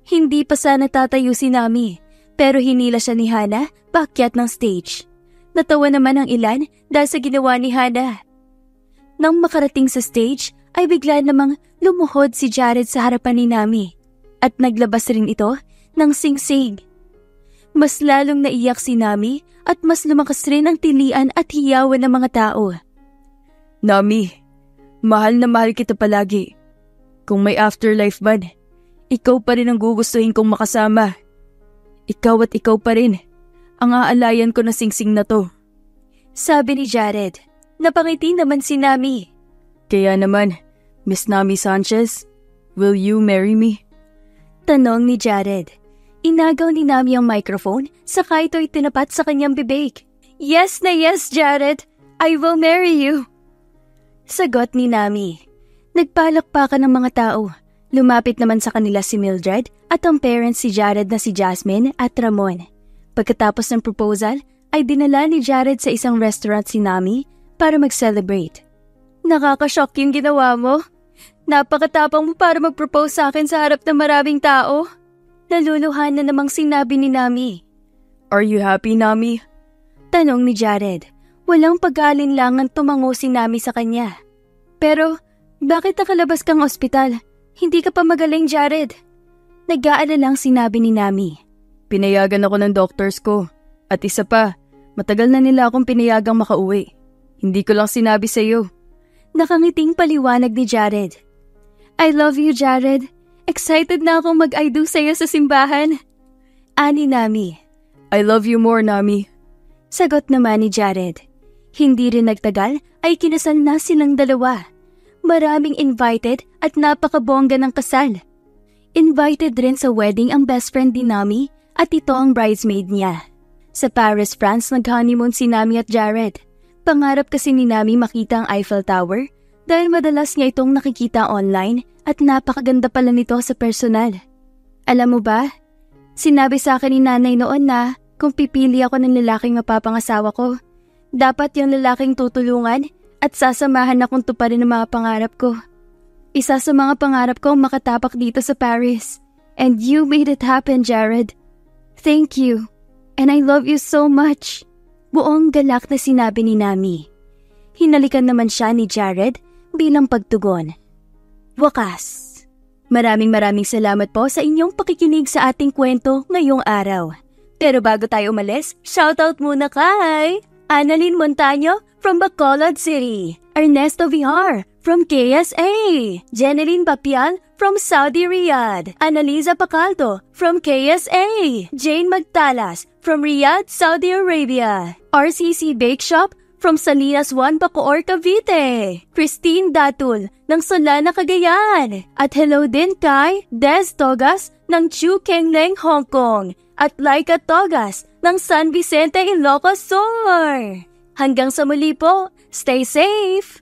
Hindi pa sana tatayo si Nami, pero hinila siya ni Hannah paakyat ng stage. Natawa naman ang ilan dahil sa ginawa ni Hannah. Nang makarating sa stage, ay bigla namang lumuhod si Jared sa harapan ni Nami at naglabas rin ito ng sing-sing. Mas lalong naiyak si Nami at mas lumakas rin ang tilian at hiyawan ng mga tao. Nami, mahal na mahal kita palagi. Kung may afterlife man, ikaw pa rin ang gugustuhin kong makasama. Ikaw at ikaw pa rin ang aalayan ko na sing-sing na to. Sabi ni Jared. Napangiti naman si Nami. Kaya naman, Miss Nami Sanchez, will you marry me? Tanong ni Jared. Inagaw ni Nami ang microphone, saka ito'y tinapat sa kanyang bibig. Yes na yes, Jared. I will marry you. Sagot ni Nami. Nagpalakpakan ng mga tao. Lumapit naman sa kanila si Mildred at ang parents si Jared na si Jasmine at Ramon. Pagkatapos ng proposal, ay dinala ni Jared sa isang restaurant si Nami para mag-celebrate. Nakakashock yung ginawa mo. Napakatapang mo para mag-propose sa akin sa harap ng maraming tao. Naluluhan na namang sinabi ni Nami. Are you happy, Nami? Tanong ni Jared. Walang pag-aalinlangan tumango si Nami sa kanya. Pero, bakit nakalabas kang ospital? Hindi ka pa magaling, Jared. Nag-aalalang sinabi ni Nami. Pinayagan ako ng doctors ko. At isa pa, matagal na nila akong pinayagang makauwi. Hindi ko lang sinabi sa iyo. Nakangiting paliwanag ni Jared. I love you, Jared. Excited na akong mag-I do sa'yo sa simbahan. Ani Nami. I love you more, Nami. Sagot naman ni Jared. Hindi rin nagtagal ay kinasal na silang dalawa. Maraming invited at napakabongga ng kasal. Invited rin sa wedding ang best friend ni Nami at ito ang bridesmaid niya. Sa Paris, France, nag-honeymoon si Nami at Jared. Pangarap kasi ni Nami makita ang Eiffel Tower dahil madalas niya itong nakikita online at napakaganda pala nito sa personal. Alam mo ba, sinabi sa akin ni nanay noon na kung pipili ako ng lalaking mapapangasawa ko, dapat yung lalaking tutulungan at sasamahan akong tuparin ng mga pangarap ko. Isa sa mga pangarap ko makatapak dito sa Paris. And you made it happen, Jared. Thank you. And I love you so much. Buong galak na sinabi ni Nami. Hinalikan naman siya ni Jared bilang pagtugon. Wakas. Maraming salamat po sa inyong pakikinig sa ating kwento ngayong araw. Pero bago tayo umalis, shoutout muna kay Annalyn Montaño, from Bacolod City. Ernesto Villar from KSA. Jeneline Papial from Saudi Riyadh. Annalisa Pacaldo from KSA. Jane Magtalas from Riyadh, Saudi Arabia. RCC Bake Shop from Salinas 1, Bacoor, Cavite. Christine Datul ng Solana, Cagayan. At hello din kay Des Togas ng Chu Kengleng, Hong Kong. At Laika Togas ng San Vicente, Ilocos Sur. Hanggang sa muli po, stay safe!